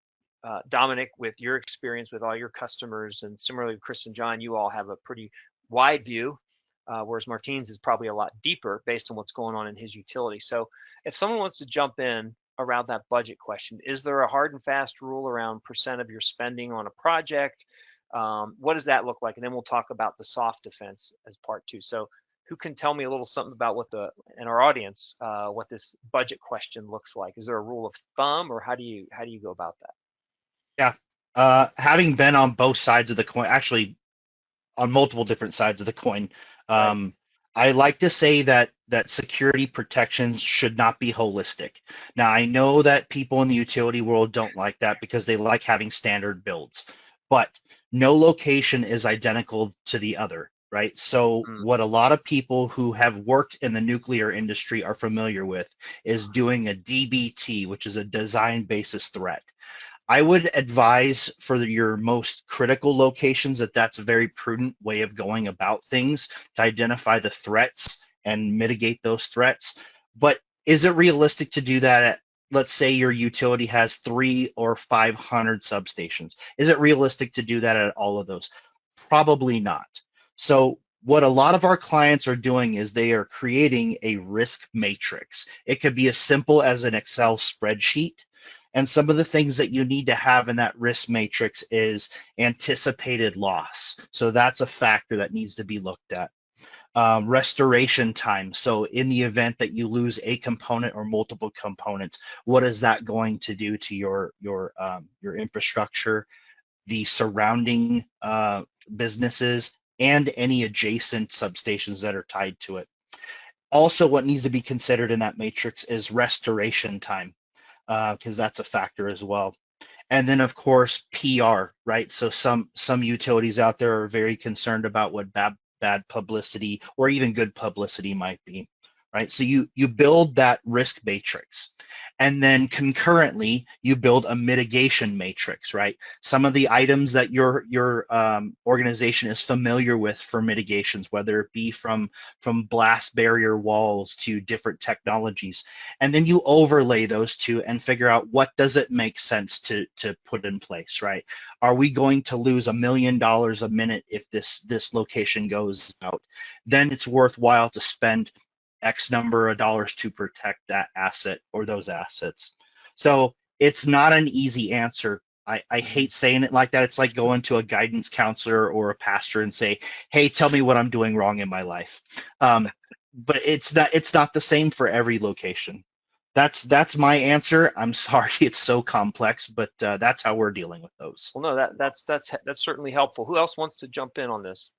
Dominic, with your experience with all your customers, and similarly Chris and John, you all have a pretty wide view, whereas Martine's is probably a lot deeper based on what's going on in his utility. So if someone wants to jump in around that budget question, is there a hard and fast rule around percent of your spending on a project? What does that look like? And then we'll talk about the soft defense as part 2. So who can tell me a little something about in our audience, what this budget question looks like? Is there a rule of thumb, or how do you go about that? Yeah, having been on both sides of the coin, actually on multiple different sides of the coin, right. I like to say that security protections should not be holistic. Now, I know that people in the utility world don't like that because they like having standard builds, but no location is identical to the other, right? So what a lot of people who have worked in the nuclear industry are familiar with is doing a DBT, which is a design basis threat. I would advise for your most critical locations that's a very prudent way of going about things to identify the threats and mitigate those threats. But is it realistic to do that at, let's say your utility has 300 or 500 substations? Is it realistic to do that at all of those? Probably not. So what a lot of our clients are doing is they are creating a risk matrix. It could be as simple as an Excel spreadsheet. And some of the things that you need to have in that risk matrix is anticipated loss. So that's a factor that needs to be looked at. Restoration time. So in the event that you lose a component or multiple components, what is that going to do to your infrastructure, the surrounding businesses, and any adjacent substations that are tied to it? Also, what needs to be considered in that matrix is restoration time, because that's a factor as well. And then, of course, PR, right? So some utilities out there are very concerned about what bad publicity or even good publicity might be, right? So you build that risk matrix, and then concurrently you build a mitigation matrix, right? Some of the items that your organization is familiar with for mitigations, whether it be from blast barrier walls to different technologies, and then you overlay those two and figure out what does it make sense to put in place, right? Are we going to lose $1 million a minute if this location goes out? Then it's worthwhile to spend X number of dollars to protect that asset or those assets. So it's not an easy answer. I hate saying it like that. It's like going to a guidance counselor or a pastor and say, hey, tell me what I'm doing wrong in my life. But it's not the same for every location. That's my answer. I'm sorry it's so complex, but that's how we're dealing with those. Well, no, that's certainly helpful. Who else wants to jump in on this?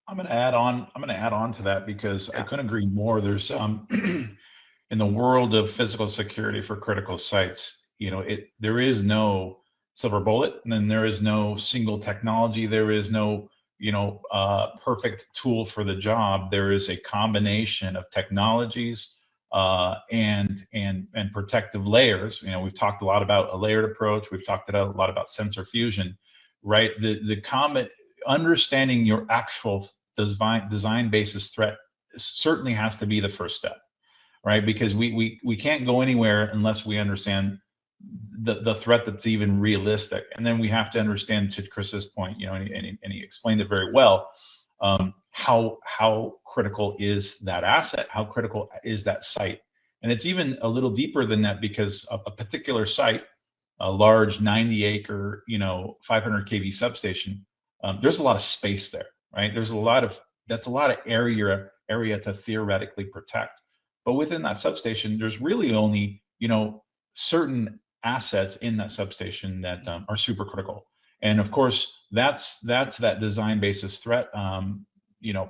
I'm going to add on to that because I couldn't agree more. There's in the world of physical security for critical sites, there is no silver bullet, and then there is no single technology. There is no perfect tool for the job. There is a combination of technologies and protective layers. We've talked a lot about a layered approach. We've talked a lot about sensor fusion, right? The common understanding your actual design basis threat certainly has to be the first step, right? Because we can't go anywhere unless we understand the threat that's even realistic. And then we have to understand, to Chris's point, and he explained it very well, how critical is that asset? How critical is that site? And it's even a little deeper than that, because a particular site, a large 90-acre, 500 kV substation, there's a lot of space there, right? That's a lot of area to theoretically protect. But within that substation, there's really only, certain assets in that substation that are super critical. And of course, that's that design basis threat,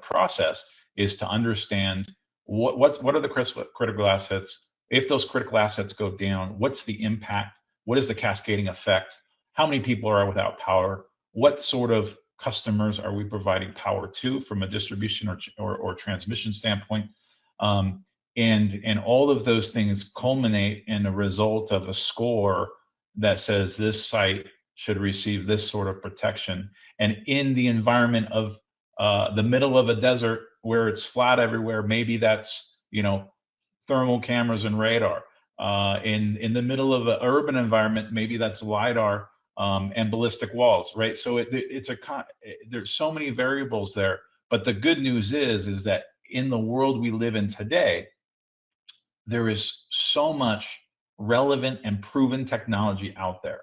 process, is to understand what are the critical assets. If those critical assets go down, what's the impact? What is the cascading effect? How many people are without power? What sort of customers are we providing power to from a distribution or transmission standpoint? And all of those things culminate in a result of a score that says this site should receive this sort of protection. And in the environment of the middle of a desert where it's flat everywhere, maybe that's thermal cameras and radar. In the middle of an urban environment, maybe that's LIDAR and ballistic walls, right? So there's so many variables there. But the good news is that in the world we live in today, there is so much relevant and proven technology out there,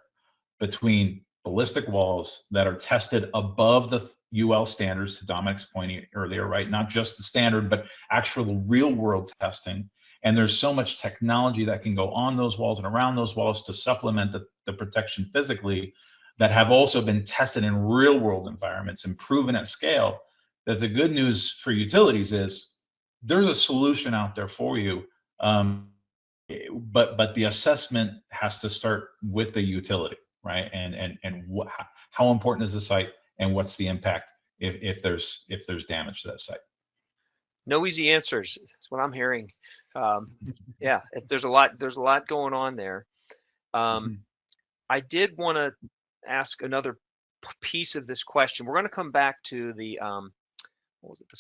between ballistic walls that are tested above the UL standards, to Dominic's point earlier, right? Not just the standard, but actual real world testing. And there's so much technology that can go on those walls and around those walls to supplement the protection physically, that have also been tested in real world environments and proven at scale, that the good news for utilities is there's a solution out there for you. But the assessment has to start with the utility, right? And how important is the site, and what's the impact if there's damage to that site? No easy answers. That's what I'm hearing. Yeah, there's a lot going on there. I did want to ask another piece of this question. We're going to come back to the the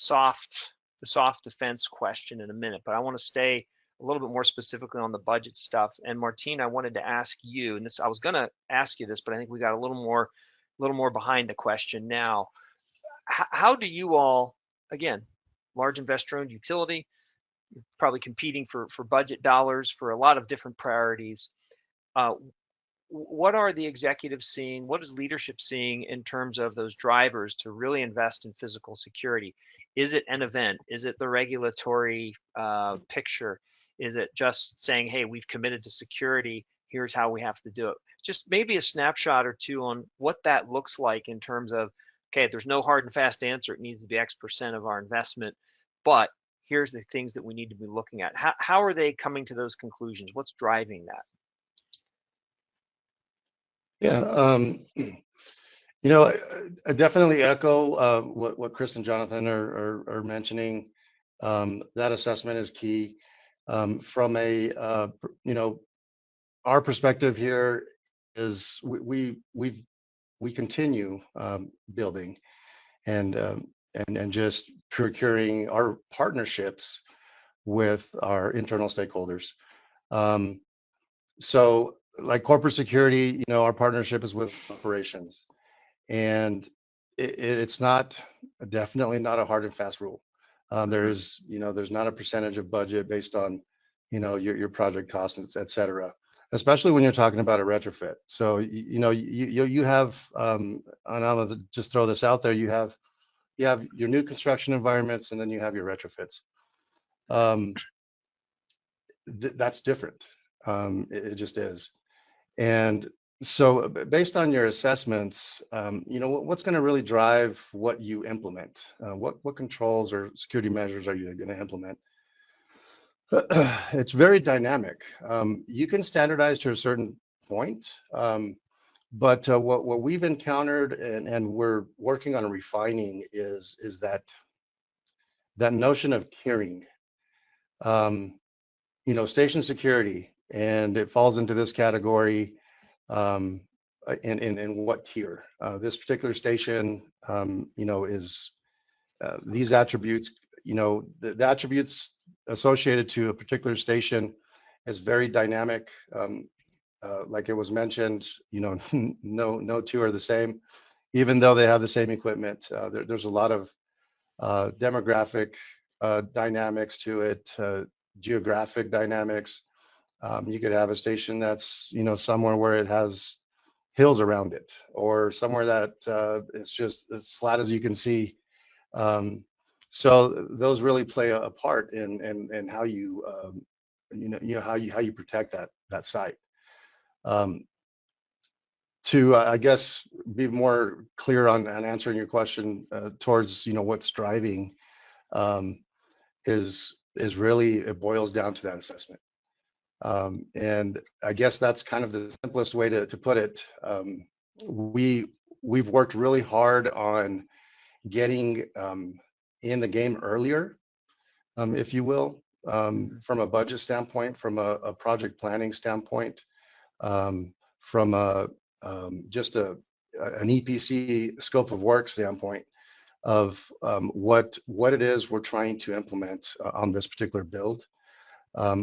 soft defense question in a minute, but I want to stay a little bit more specifically on the budget stuff. And Martine, I wanted to ask you, and I was going to ask you this, but I think we got a little more behind the question now. How do you all, again, large investor-owned utility, probably competing for budget dollars for a lot of different priorities. what are the executives seeing? What is leadership seeing in terms of those drivers to really invest in physical security? Is it an event? Is it the regulatory picture? Is it just saying, hey, we've committed to security, here's how we have to do it? Just maybe a snapshot or two on what that looks like in terms of, okay, there's no hard and fast answer, it needs to be X% of our investment, but here's the things that we need to be looking at. How are they coming to those conclusions? What's driving that? Yeah, I definitely echo what Chris and Jonathan are mentioning. That assessment is key. From our perspective here is we continue building and just procuring our partnerships with our internal stakeholders. So like corporate security, our partnership is with operations, and it's definitely not a hard and fast rule. There's not a percentage of budget based on, your project costs, et cetera, especially when you're talking about a retrofit. So, you have, and I'll just throw this out there, you have your new construction environments, and then you have your retrofits. That's different. It just is. And so based on your assessments, what's going to really drive what you implement? What controls or security measures are you going to implement? It's very dynamic. You can standardize to a certain point, but what we've encountered and we're working on refining is that notion of tiering. Station security, and it falls into this category. In what tier? This particular station, is these attributes. The attributes associated to a particular station is very dynamic. Like it was mentioned, no two are the same, even though they have the same equipment. There's a lot of demographic dynamics to it, geographic dynamics. You could have a station that's, somewhere where it has hills around it, or somewhere that it's just as flat as you can see. So those really play a part in how you, how you protect that site. To I guess be more clear on answering your question towards what's driving is really, it boils down to that assessment. And I guess that's kind of the simplest way to put it. We've worked really hard on getting in the game earlier, if you will, from a budget standpoint, from a project planning standpoint, from just an EPC scope of work standpoint of what it is we're trying to implement on this particular build.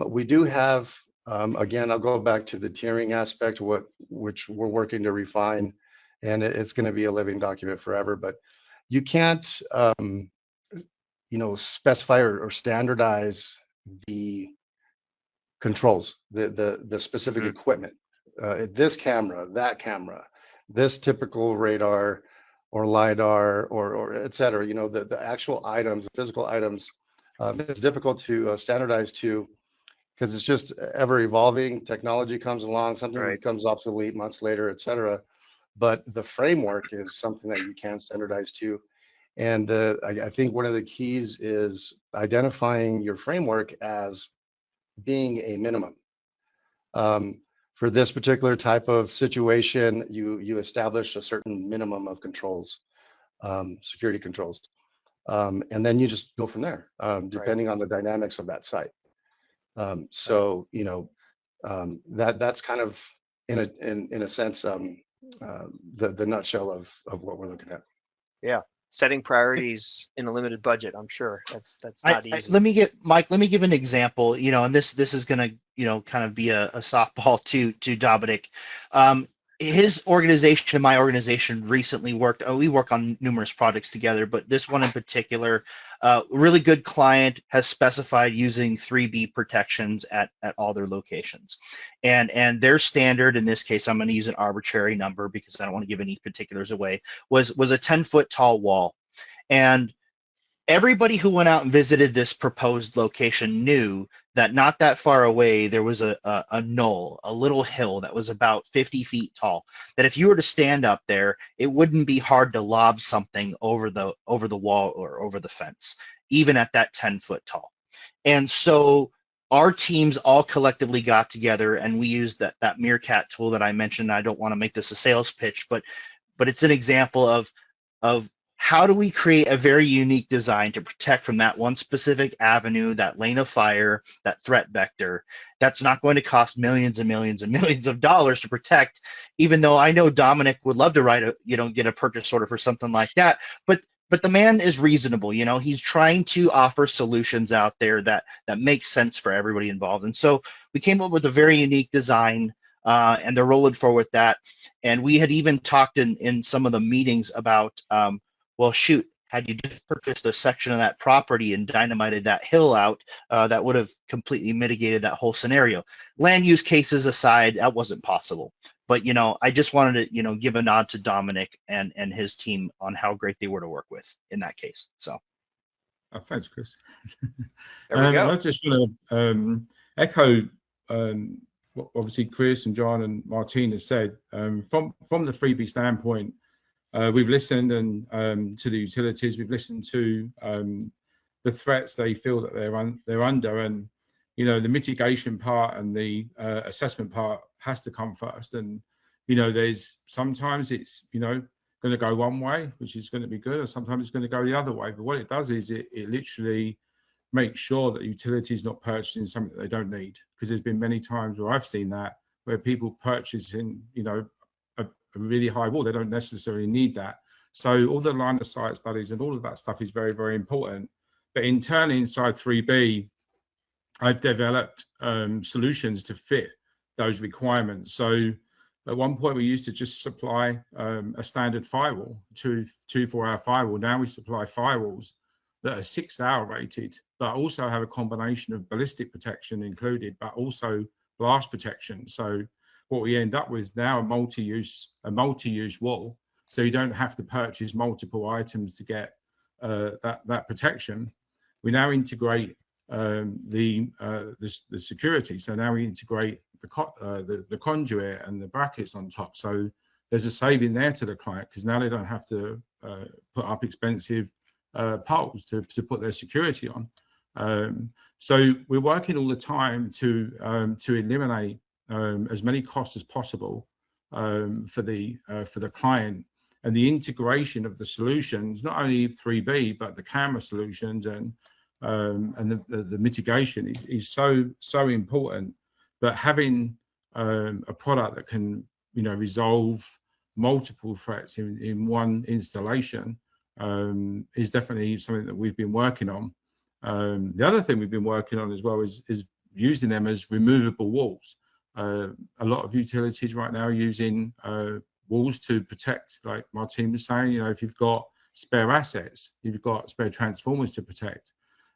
We do have, again, I'll go back to the tiering aspect, which we're working to refine, and it's going to be a living document forever. But you can't, specify or standardize the controls, the specific equipment. This camera, that camera, this typical radar or LIDAR or et cetera. The actual items, the physical items, it's difficult to standardize to, because it's just ever evolving. Technology comes along, something becomes obsolete months later, et cetera. But the framework is something that you can standardize to. And I think one of the keys is identifying your framework as being a minimum. For this particular type of situation, you establish a certain minimum of controls, security controls. And then you just go from there, depending on the dynamics of that site. So that's kind of in a sense the nutshell of what we're looking at. Yeah, setting priorities in a limited budget. I'm sure that's not easy. Let me give an example. And this is gonna kind of be a softball to Dominic. his organization and my organization recently worked. We work on numerous projects together, but this one in particular, really good client, has specified using 3B protections at all their locations, and their standard in this case, I'm going to use an arbitrary number because I don't want to give any particulars away, was a 10-foot tall wall. And everybody who went out and visited this proposed location knew that not that far away there was a knoll, a little hill that was about 50 feet tall, that if you were to stand up there, it wouldn't be hard to lob something over the wall or over the fence, even at that 10-foot tall. And so our teams all collectively got together and we used that Meerkat tool that I mentioned. I don't want to make this a sales pitch, but it's an example of how do we create a very unique design to protect from that one specific avenue, that lane of fire, that threat vector, that's not going to cost millions and millions and millions of dollars to protect, even though I know Dominic would love to get a purchase order for something like that. But the man is reasonable, he's trying to offer solutions out there that make sense for everybody involved. And so we came up with a very unique design, and they're rolling forward with that. And we had even talked in some of the meetings about, well, shoot, had you just purchased a section of that property and dynamited that hill out, that would have completely mitigated that whole scenario. Land use cases aside, that wasn't possible. But, I just wanted to, give a nod to Dominic and his team on how great they were to work with in that case. So. Oh, thanks, Chris. There we go. I just want to echo what obviously Chris and John and Martine has said. From the 3B standpoint, we've listened to the utilities. We've listened to the threats they feel that they're under, and the mitigation part and the assessment part has to come first. And there's sometimes it's going to go one way, which is going to be good, and sometimes it's going to go the other way. But what it does is it literally makes sure that the utility is not purchasing something that they don't need, because there's been many times where I've seen that, where people purchasing a really high wall, they don't necessarily need that. So all the line of sight studies and all of that stuff is very, very important. But internally inside 3B, I've developed solutions to fit those requirements. So at one point we used to just supply a standard firewall, 4-hour firewall. Now we supply firewalls that are 6-hour rated, but also have a combination of ballistic protection included, but also blast protection. So what we end up with now, a multi-use wall, so you don't have to purchase multiple items to get that protection. We now integrate the security. So now we integrate the conduit and the brackets on top. So there's a saving there to the client, because now they don't have to put up expensive poles to put their security on. So we're working all the time to eliminate as many costs as possible for the client, and the integration of the solutions, not only 3B but the camera solutions and the mitigation is so important. But having a product that can resolve multiple threats in one installation is definitely something that we've been working on. The other thing we've been working on as well is using them as removable walls. A lot of utilities right now are using walls to protect, like Martine was saying, if you've got spare assets, you've got spare transformers to protect,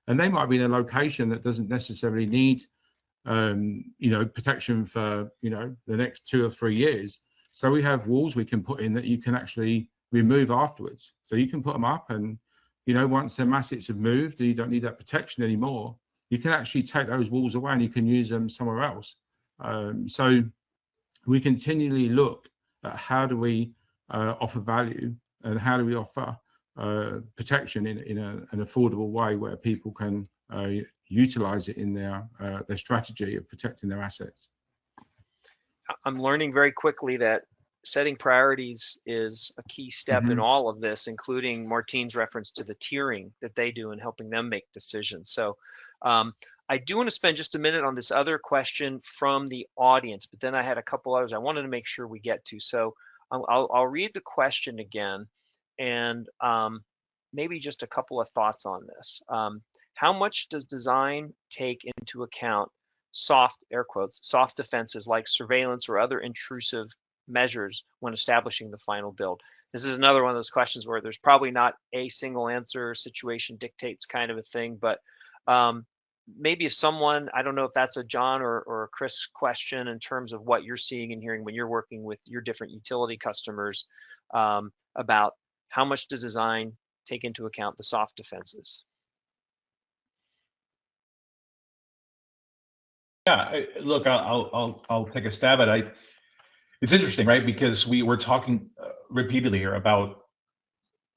and they might be in a location that doesn't necessarily need protection for the next 2 or 3 years. So we have walls we can put in that you can actually remove afterwards. So you can put them up, and once their assets have moved and you don't need that protection anymore, you can actually take those walls away and you can use them somewhere else. So we continually look at how do we offer value, and how do we offer protection in an affordable way where people can utilize it in their strategy of protecting their assets. I'm learning very quickly that setting priorities is a key step in all of this, including Martine's reference to the tiering that they do and helping them make decisions. So I do want to spend just a minute on this other question from the audience, but then I had a couple others I wanted to make sure we get to. So I'll read the question again, and maybe just a couple of thoughts on this. How much does design take into account soft, air quotes, soft defenses like surveillance or other intrusive measures when establishing the final build? This is another one of those questions where there's probably not a single answer, situation dictates kind of a thing, but maybe if someone, I don't know if that's a John or a Chris question in terms of what you're seeing and hearing when you're working with your different utility customers about how much does design take into account the soft defenses? Yeah, look, I'll take a stab at it. It's interesting, right? Because we're talking repeatedly here about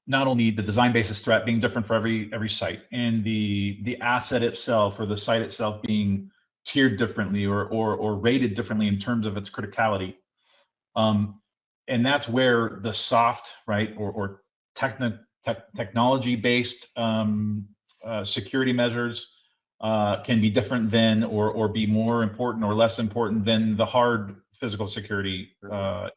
not only the design basis threat being different for every site, and the asset itself or the site itself being tiered differently or rated differently in terms of its criticality. And that's where the soft, right, or technology-based security measures can be different than or be more important or less important than the hard physical security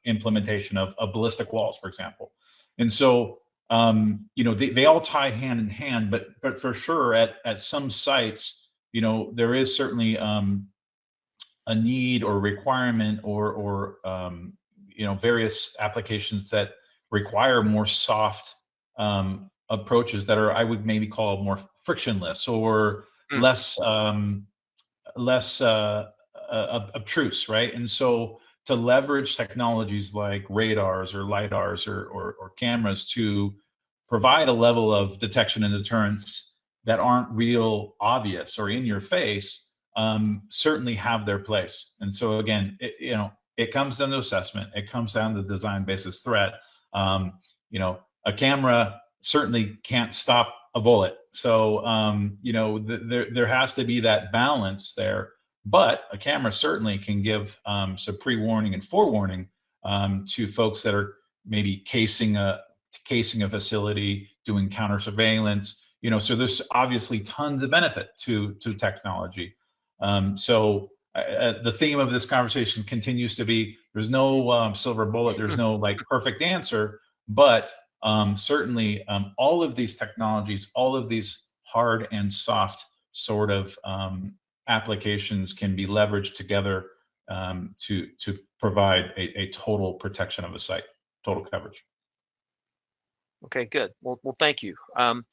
implementation of ballistic walls, for example. And so they all tie hand in hand, but for sure at some sites, there is certainly a need or requirement or various applications that require more soft approaches that are, I would maybe call, more frictionless or less obtruse, right? And so to leverage technologies like radars or LIDARs or cameras to provide a level of detection and deterrence that aren't real obvious or in your face certainly have their place. And so again, it comes down to assessment. It comes down to design basis threat. A camera certainly can't stop a bullet. So there has to be that balance there. But a camera certainly can give some pre-warning and forewarning to folks that are maybe casing a facility, doing counter surveillance. So there's obviously tons of benefit to technology. So the theme of this conversation continues to be: there's no silver bullet, there's no perfect answer, but certainly all of these technologies, all of these hard and soft sort of applications can be leveraged together to provide a total protection of a site, total coverage. Okay, good. Well, thank you. I'm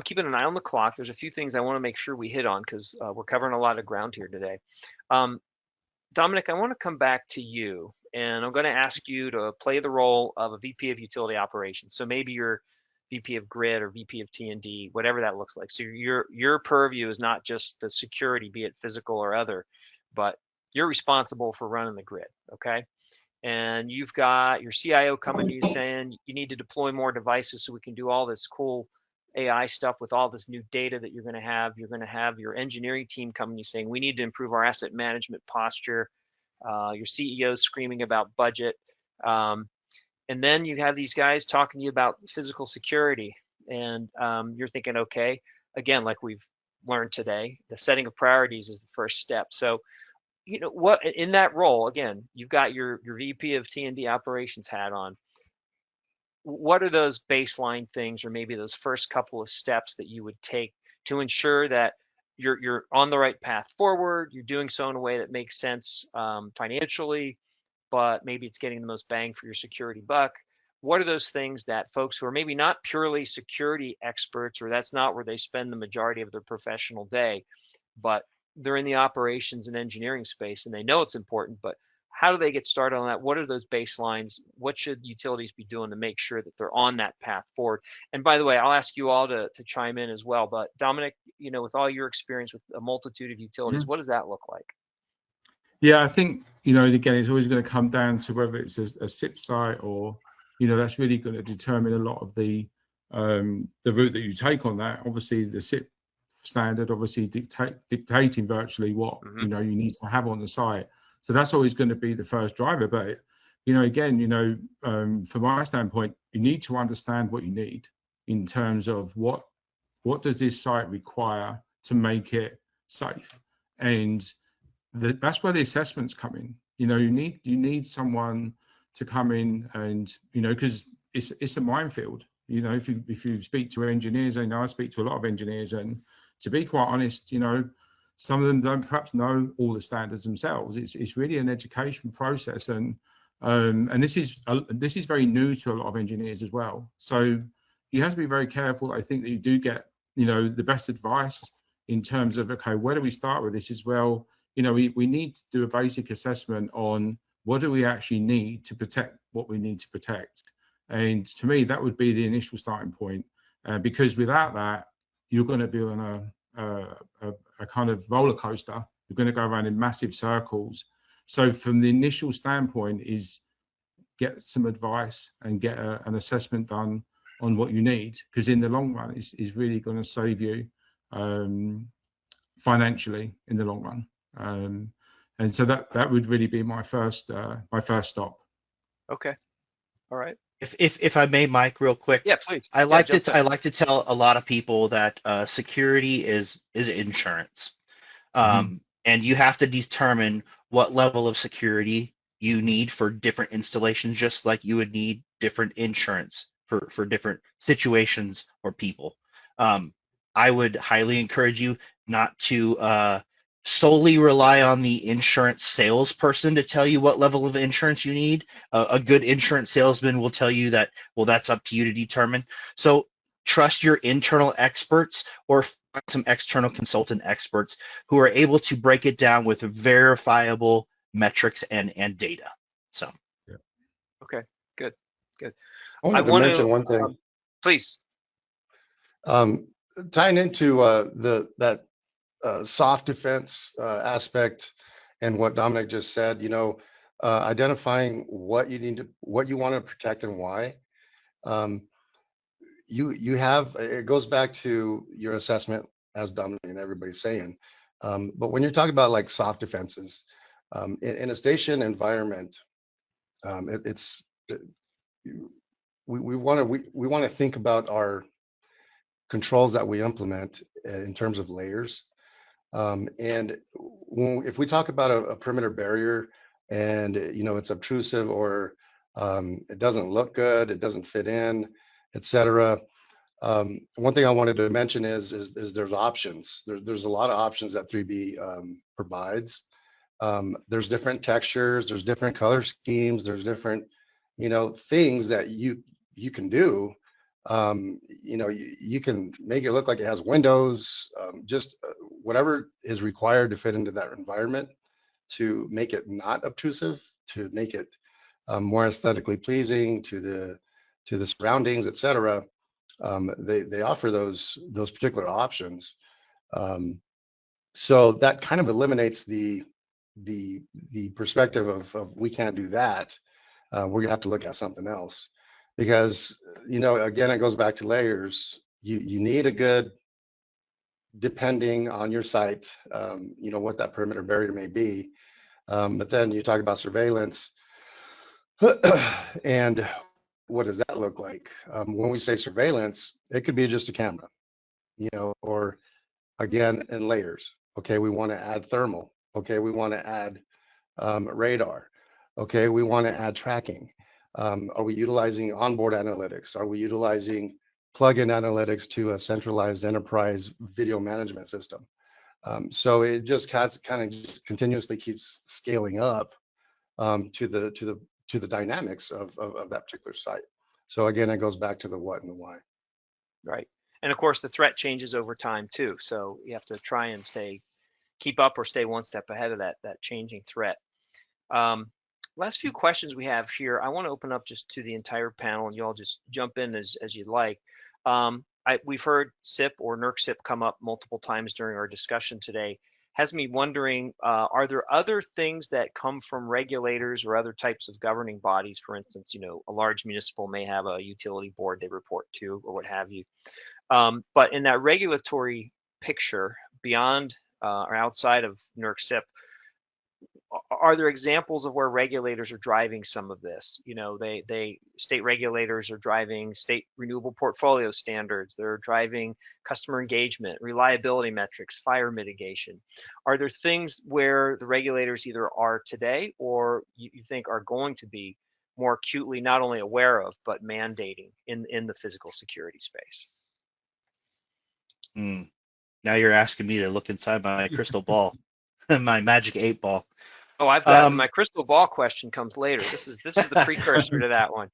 keeping an eye on the clock. There's a few things I want to make sure we hit on because we're covering a lot of ground here today. Dominic, I want to come back to you, and I'm going to ask you to play the role of a VP of Utility Operations. So maybe you're VP of Grid or VP of T&D, whatever that looks like. So your purview is not just the security, be it physical or other, but you're responsible for running the grid, okay? And you've got your CIO coming to you saying you need to deploy more devices so we can do all this cool AI stuff with all this new data that you're going to have. You're going to have your engineering team coming to you saying we need to improve our asset management posture. Your CEO screaming about budget. And then you have these guys talking to you about physical security. And you're thinking, okay, again, like we've learned today, the setting of priorities is the first step. So, what in that role, again, you've got your VP of T&D operations hat on. What are those baseline things, or maybe those first couple of steps that you would take to ensure that you're on the right path forward, you're doing so in a way that makes sense financially, but maybe it's getting the most bang for your security buck? What are those things that folks who are maybe not purely security experts, or that's not where they spend the majority of their professional day, but they're in the operations and engineering space and they know it's important, but how do they get started on that? What are those baselines? What should utilities be doing to make sure that they're on that path forward? And by the way, I'll ask you all to chime in as well, but Dominic, with all your experience with a multitude of utilities, what does that look like? Yeah, I think, again, it's always going to come down to whether it's a SIP site or, that's really going to determine a lot of the route that you take on that. Obviously, the SIP standard, obviously dictating virtually what, you need to have on the site. So that's always going to be the first driver. But, again, from my standpoint, you need to understand what you need in terms of what does this site require to make it safe. And that's where the assessments come in. You need someone to come in and, because it's a minefield. If you speak to engineers, I speak to a lot of engineers, and to be quite honest, some of them don't perhaps know all the standards themselves. It's really an education process, and And this is very new to a lot of engineers as well. So you have to be very careful. I think that you do get, the best advice in terms of, okay, where do we start with this as well? We need to do a basic assessment on what do we actually need to protect what we need to protect. And to me, that would be the initial starting point, because without that, you're going to be on a kind of roller coaster. You're going to go around in massive circles. So from the initial standpoint is get some advice and get an assessment done on what you need, because in the long run is really going to save you financially in the long run. And so that would really be my first stop. Okay. All right. If I may, Mike, real quick. Yeah, please. I like to tell a lot of people that security is insurance, and you have to determine what level of security you need for different installations, just like you would need different insurance for different situations or people. I would highly encourage you not to solely rely on the insurance salesperson to tell you what level of insurance you need. A good insurance salesman will tell you that, well, that's up to you to determine. So trust your internal experts or find some external consultant experts who are able to break it down with verifiable metrics and data. So. Yeah. Okay, good. I wanted to mention one thing. Please. Tying into that soft defense aspect and what Dominic just said, identifying what you want to protect and why. It goes back to your assessment, as Dominic and everybody's saying. But when you're talking about like soft defenses, in a station environment, we want to think about our controls that we implement in terms of layers. And if we talk about a perimeter barrier and it's obtrusive or it doesn't look good, it doesn't fit in, etc. One thing I wanted to mention is there's options. There's a lot of options that 3B provides. There's different textures, there's different color schemes, there's different things that you can do. You can make it look like it has windows, just whatever is required to fit into that environment to make it not obtrusive, to make it more aesthetically pleasing to the surroundings, etc. They offer those particular options. So that kind of eliminates the perspective of we can't do that. We're gonna have to look at something else. Because again, it goes back to layers. You need a good, depending on your site, what that perimeter barrier may be. But then you talk about surveillance, and what does that look like? When we say surveillance, it could be just a camera, or again in layers. Okay, we want to add thermal. Okay, we want to add radar. Okay, we want to add tracking. Are we utilizing onboard analytics? Are we utilizing plug-in analytics to a centralized enterprise video management system? So it just kind of just continuously keeps scaling up to the dynamics of that particular site. So again, it goes back to the what and the why. Right, and of course the threat changes over time too. So you have to try and keep up or stay one step ahead of that changing threat. Last few questions we have here, I want to open up just to the entire panel, and you all just jump in as you'd like. We've heard SIP or NERC SIP come up multiple times during our discussion today. Has me wondering, are there other things that come from regulators or other types of governing bodies? For instance, a large municipal may have a utility board they report to or what have you. But in that regulatory picture, beyond or outside of NERC SIP, are there examples of where regulators are driving some of this? State regulators are driving state renewable portfolio standards. They're driving customer engagement, reliability metrics, fire mitigation. Are there things where the regulators either are today or you think are going to be more acutely not only aware of, but mandating in the physical security space? Now you're asking me to look inside my crystal ball, my magic 8 ball. Oh, I've got my crystal ball question comes later. This is the precursor to that one.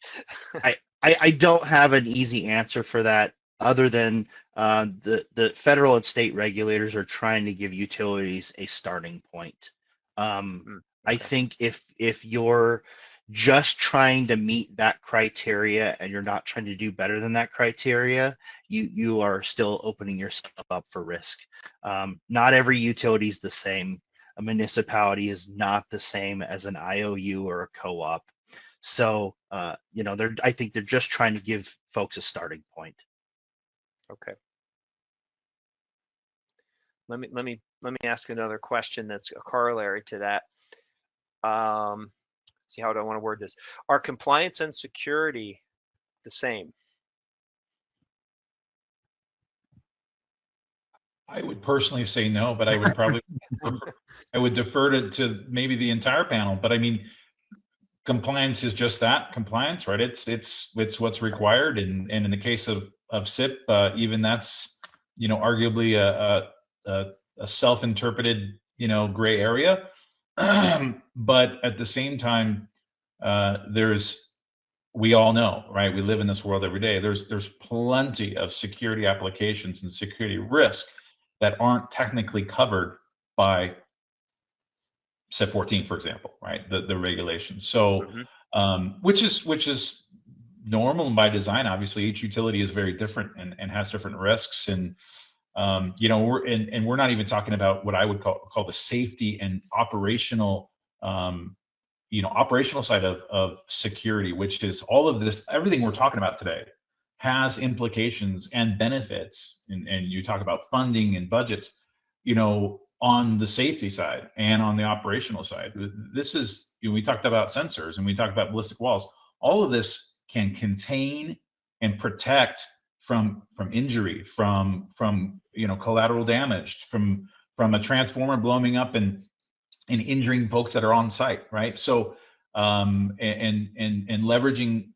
I don't have an easy answer for that, other than the federal and state regulators are trying to give utilities a starting point. I think if you're just trying to meet that criteria and you're not trying to do better than that criteria, you are still opening yourself up for risk. Not every utility is the same. A municipality is not the same as an IOU or a co-op. So, I think they're just trying to give folks a starting point. Okay. Let me ask another question that's a corollary to that. See, how do I want to word this? Are compliance and security the same? I would personally say no, but I would probably I would defer to maybe the entire panel. But I mean, compliance is just that, compliance, right? It's what's required, and in the case of SIP, even that's arguably a self-interpreted gray area. But at the same time, we all know, right? We live in this world every day. There's plenty of security applications and security risk that aren't technically covered by SIP 14, for example, right? The regulations. So, which is normal by design. Obviously, each utility is very different and has different risks. And we're not even talking about what I would call the safety and operational operational side of security, which is all of this, everything we're talking about today has implications and benefits. And you talk about funding and budgets, on the safety side and on the operational side. This is, we talked about sensors and we talked about ballistic walls. All of this can contain and protect from injury, from collateral damage, from a transformer blowing up and injuring folks that are on site, right? So and leveraging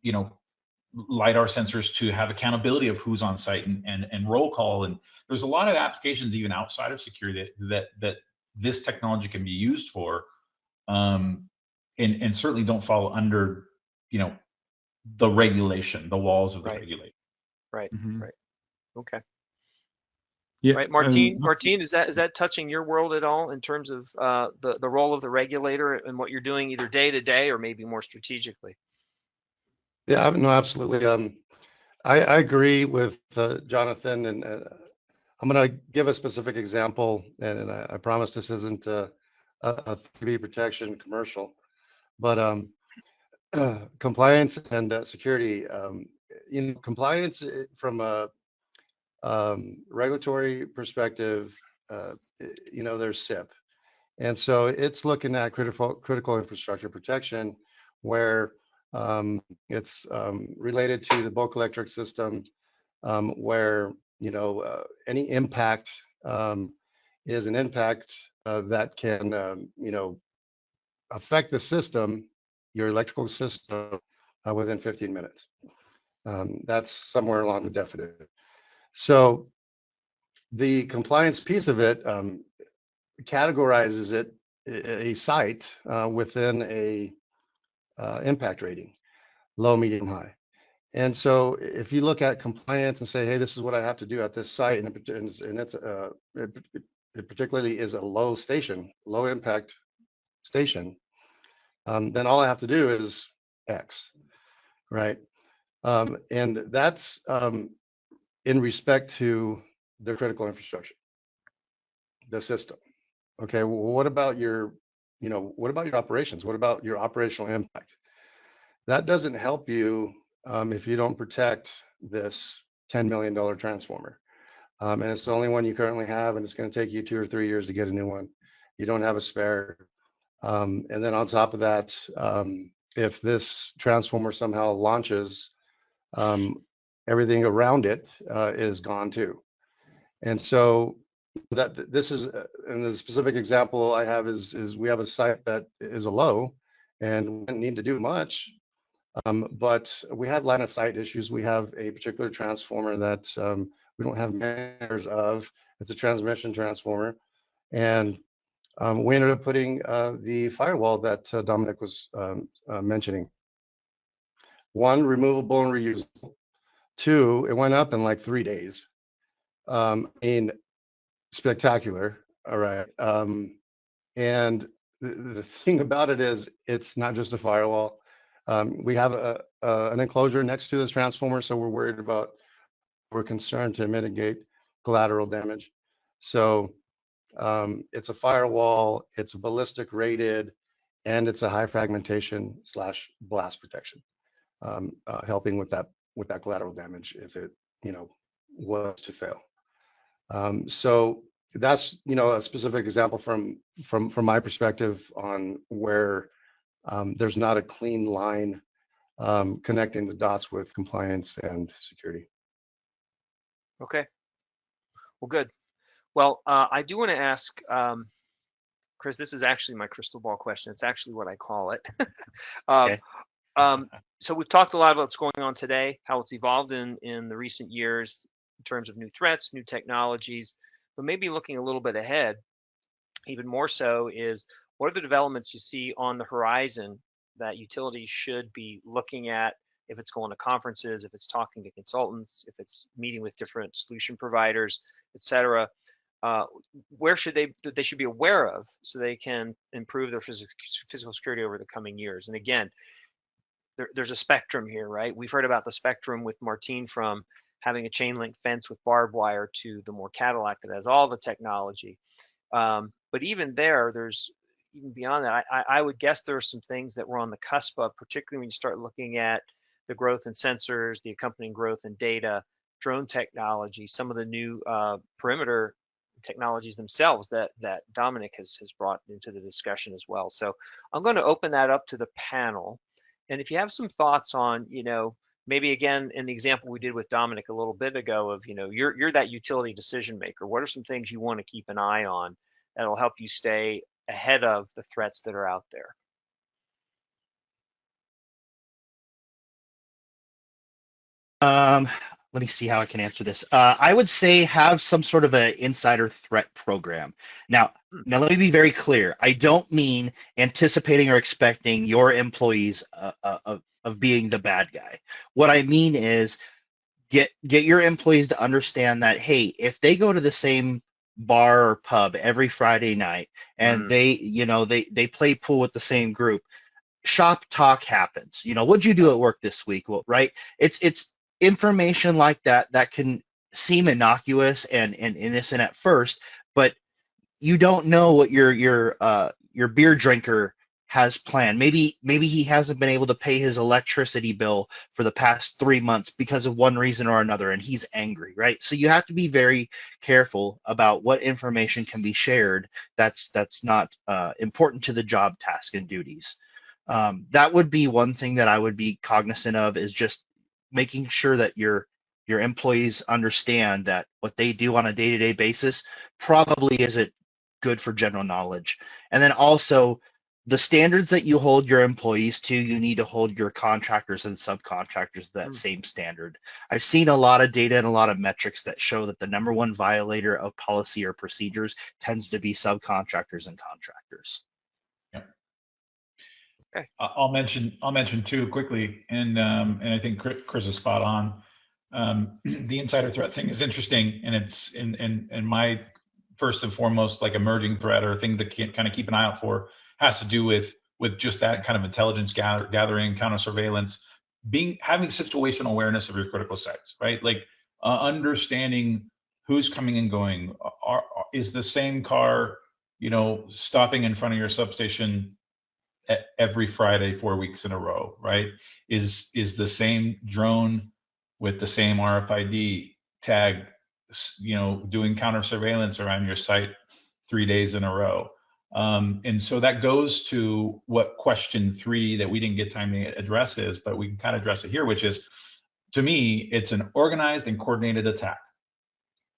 LIDAR sensors to have accountability of who's on site and roll call. And there's a lot of applications even outside of security that this technology can be used for, and certainly don't fall under the regulation, the walls of the regulation. Right. Right. Okay. Yeah. Right, Martin, is that touching your world at all in terms of the role of the regulator and what you're doing either day to day or maybe more strategically? Yeah, no, absolutely. I agree with Jonathan, and I'm going to give a specific example, and I promise this isn't a 3B protection commercial, but compliance and security. Compliance from a regulatory perspective, there's SIP, and so it's looking at critical infrastructure protection, where it's related to the bulk electric system, where any impact is an impact that can affect the system, your electrical system, within 15 minutes. That's somewhere along the definition. So the compliance piece of it categorizes it a site within a impact rating, low, medium, high. And so if you look at compliance and say, hey, this is what I have to do at this site, and it particularly is a low impact station, then all I have to do is X, right? And that's in respect to the critical infrastructure, the system. Okay, well, what about your operations? What about your operational impact? That doesn't help you if you don't protect this $10 million transformer. And it's the only one you currently have, and it's going to take you 2 or 3 years to get a new one. You don't have a spare. And then on top of that, if this transformer somehow launches, everything around it is gone too. And so this is, and the specific example I have is we have a site that is a low, and we didn't need to do much, but we had line of sight issues. We have a particular transformer that we don't have many of. It's a transmission transformer, and we ended up putting the firewall that Dominic was mentioning. One, removable and reusable. Two, it went up in like 3 days. Spectacular. All right. And the thing about it is, it's not just a firewall. We have an enclosure next to this transformer, so we're concerned to mitigate collateral damage. So it's a firewall, it's ballistic rated, and it's a high fragmentation / blast protection, helping with that collateral damage if it was to fail. So that's a specific example from my perspective on where there's not a clean line connecting the dots with compliance and security. Okay. Well, good. Well, I do want to ask, Chris, this is actually my crystal ball question. It's actually what I call it. Okay. So we've talked a lot about what's going on today, how it's evolved in the recent years in terms of new threats, new technologies, but maybe looking a little bit ahead, even more so, is what are the developments you see on the horizon that utilities should be looking at if it's going to conferences, if it's talking to consultants, if it's meeting with different solution providers, et cetera. Where should they should be aware of so they can improve their physical security over the coming years? And again, there's a spectrum here, right? We've heard about the spectrum with Martine, from having a chain link fence with barbed wire to the more Cadillac that has all the technology. But even there's even beyond that, I would guess there are some things that we're on the cusp of, particularly when you start looking at the growth in sensors, the accompanying growth in data, drone technology, some of the new perimeter technologies themselves that Dominic has brought into the discussion as well. So I'm going to open that up to the panel. And if you have some thoughts on, maybe again, in the example we did with Dominic a little bit ago of, you're that utility decision maker. What are some things you want to keep an eye on that'll help you stay ahead of the threats that are out there? Let me see how I can answer this. I would say have some sort of an insider threat program. Now let me be very clear. I don't mean anticipating or expecting your employees of being the bad guy. What I mean is get your employees to understand that, hey, if they go to the same bar or pub every Friday night and they play pool with the same group, shop talk happens. What'd you do at work this week? Well, right? It's information like that can seem innocuous and innocent at first, but you don't know what your beer drinker has planned. Maybe he hasn't been able to pay his electricity bill for the past 3 months because of one reason or another, and he's angry, right? So you have to be very careful about what information can be shared that's not important to the job task and duties. That would be one thing that I would be cognizant of, is just making sure that your employees understand that what they do on a day-to-day basis probably isn't good for general knowledge. And then also, the standards that you hold your employees to, you need to hold your contractors and subcontractors to that same standard. I've seen a lot of data and a lot of metrics that show that the number one violator of policy or procedures tends to be subcontractors and contractors. Okay. I'll mention two quickly, and I think Chris is spot on. The insider threat thing is interesting, and it's in my first and foremost emerging threat, or thing to kind of keep an eye out for, has to do with just that kind of intelligence gathering, counter surveillance, having situational awareness of your critical sites, right? Understanding who's coming and going. Is the same car, stopping in front of your substation every Friday 4 weeks in a row, right? Is the same drone with the same RFID tag, doing counter surveillance around your site 3 days in a row? And so that goes to what question 3 that we didn't get time to address is, but we can kind of address it here, which is, to me, it's an organized and coordinated attack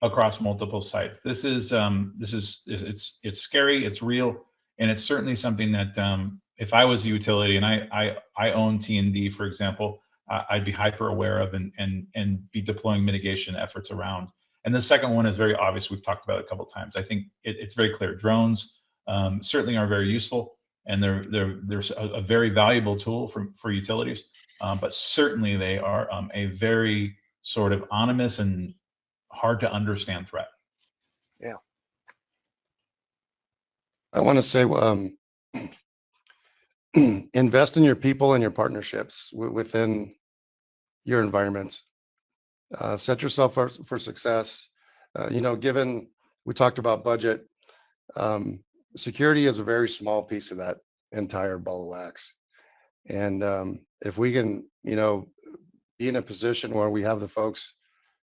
across multiple sites. This is it's scary, it's real, and it's certainly something that if I was a utility and I own T&D, for example, I'd be hyper aware of and be deploying mitigation efforts around. And the second one is very obvious. We've talked about it a couple of times. I think it's very clear. Drones, certainly are very useful, and they're a very valuable tool for utilities. But certainly they are a very sort of anonymous and hard to understand threat. Yeah. I want to say, invest in your people and your partnerships within your environments. Set yourself for success. Given we talked about budget, security is a very small piece of that entire ball of wax. And if we can, be in a position where we have the folks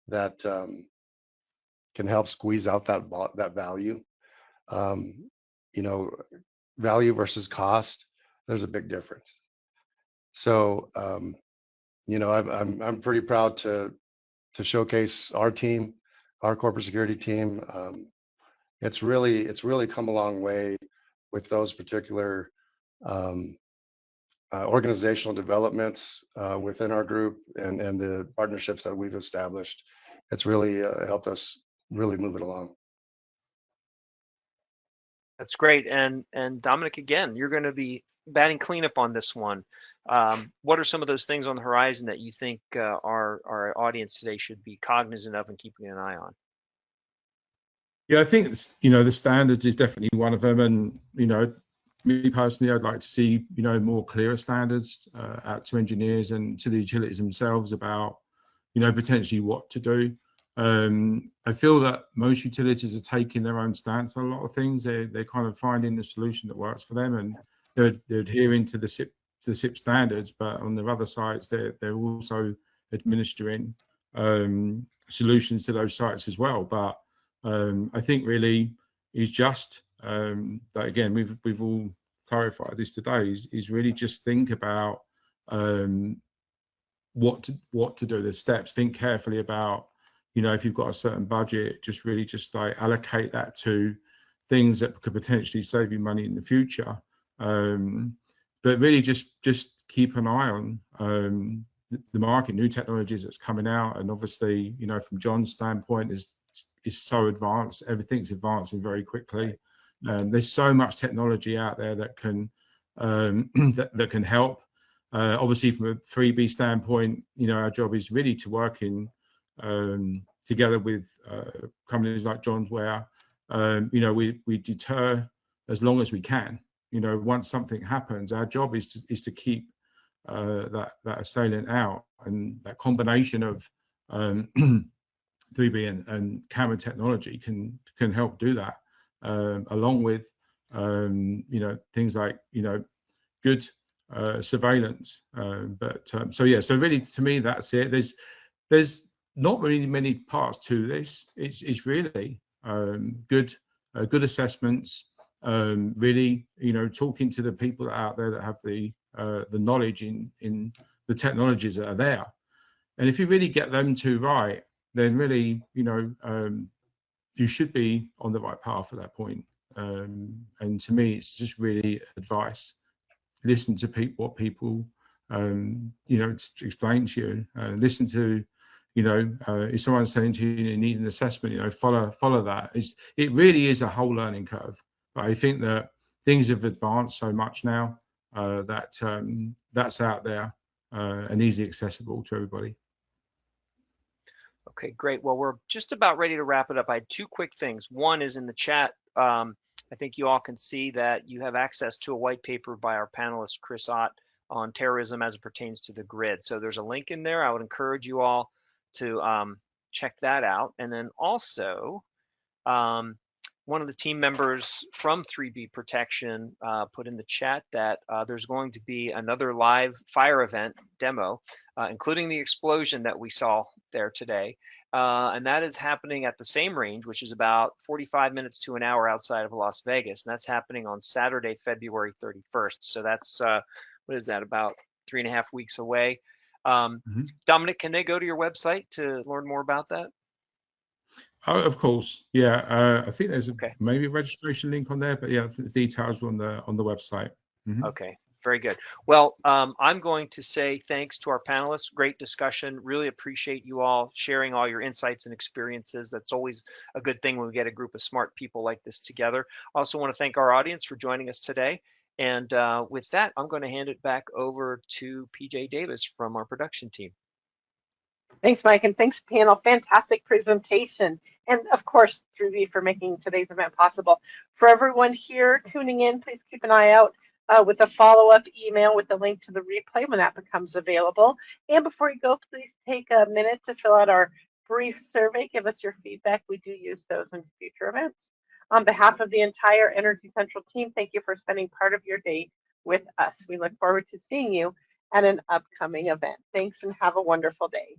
that can help squeeze out that value, value versus cost, there's a big difference. So, I'm pretty proud to showcase our team, our corporate security team. It's really come a long way with those particular organizational developments within our group and the partnerships that we've established. It's really helped us really move it along. That's great. And Dominic, again, you're going to be batting cleanup on this one. What are some of those things on the horizon that you think our audience today should be cognizant of and keeping an eye on? Yeah, I think the standards is definitely one of them, and me personally, I'd like to see more clearer standards out to engineers and to the utilities themselves about potentially what to do. I feel that most utilities are taking their own stance on a lot of things. They're kind of finding the solution that works for them, and they're adhering to the SIP standards. But on the other sites, they're also administering solutions to those sites as well. But I think really is just that, again, we've all clarified this today, is really just think about what to do, the steps. Think carefully about if you've got a certain budget, just like allocate that to things that could potentially save you money in the future. But really just keep an eye on the market, new technologies that's coming out, and obviously from John's standpoint is so advanced. Everything's advancing very quickly. There's so much technology out there that can that can help. Obviously, from a 3B standpoint, our job is really to work in together with companies like John's, where we deter as long as we can. Once something happens, our job is to keep that assailant out, and that combination of 3B and camera technology can help do that, along with things like good surveillance. So really, to me, that's it. There's not really many parts to this. It's really good assessments. Really, talking to the people out there that have the knowledge in the technologies that are there, and if you really get them to right, then really, you should be on the right path at that point. And to me, it's just really advice. Listen to what people, explain to you. Listen to, if someone's saying to you need an assessment, follow that. It really is a whole learning curve. But I think that things have advanced so much now that that's out there and easily accessible to everybody. Okay, great. Well, we're just about ready to wrap it up. I had two quick things. One is in the chat. I think you all can see that you have access to a white paper by our panelist, Chris Ott, on terrorism as it pertains to the grid. So there's a link in there. I would encourage you all to check that out. And then also, one of the team members from 3B Protection put in the chat that there's going to be another live fire event demo, including the explosion that we saw there today. And that is happening at the same range, which is about 45 minutes to an hour outside of Las Vegas. And that's happening on Saturday, February 31st. So that's, what is that, about 3.5 weeks away. Dominic, can they go to your website to learn more about that? Oh, of course, yeah. I think there's maybe a registration link on there, but yeah, the details are on the website. Okay, Very good. Well, I'm going to say thanks to our panelists. Great discussion. Really appreciate you all sharing all your insights and experiences. That's always a good thing when we get a group of smart people like this together. I also want to thank our audience for joining us today. And with that, I'm going to hand it back over to PJ Davis from our production team. Thanks, Mike, and thanks, panel. Fantastic presentation. And of course, 3B for making today's event possible. For everyone here tuning in, please keep an eye out with a follow-up email with the link to the replay when that becomes available. And before you go, please take a minute to fill out our brief survey. Give us your feedback. We do use those in future events. On behalf of the entire Energy Central team, thank you for spending part of your day with us. We look forward to seeing you at an upcoming event. Thanks and have a wonderful day.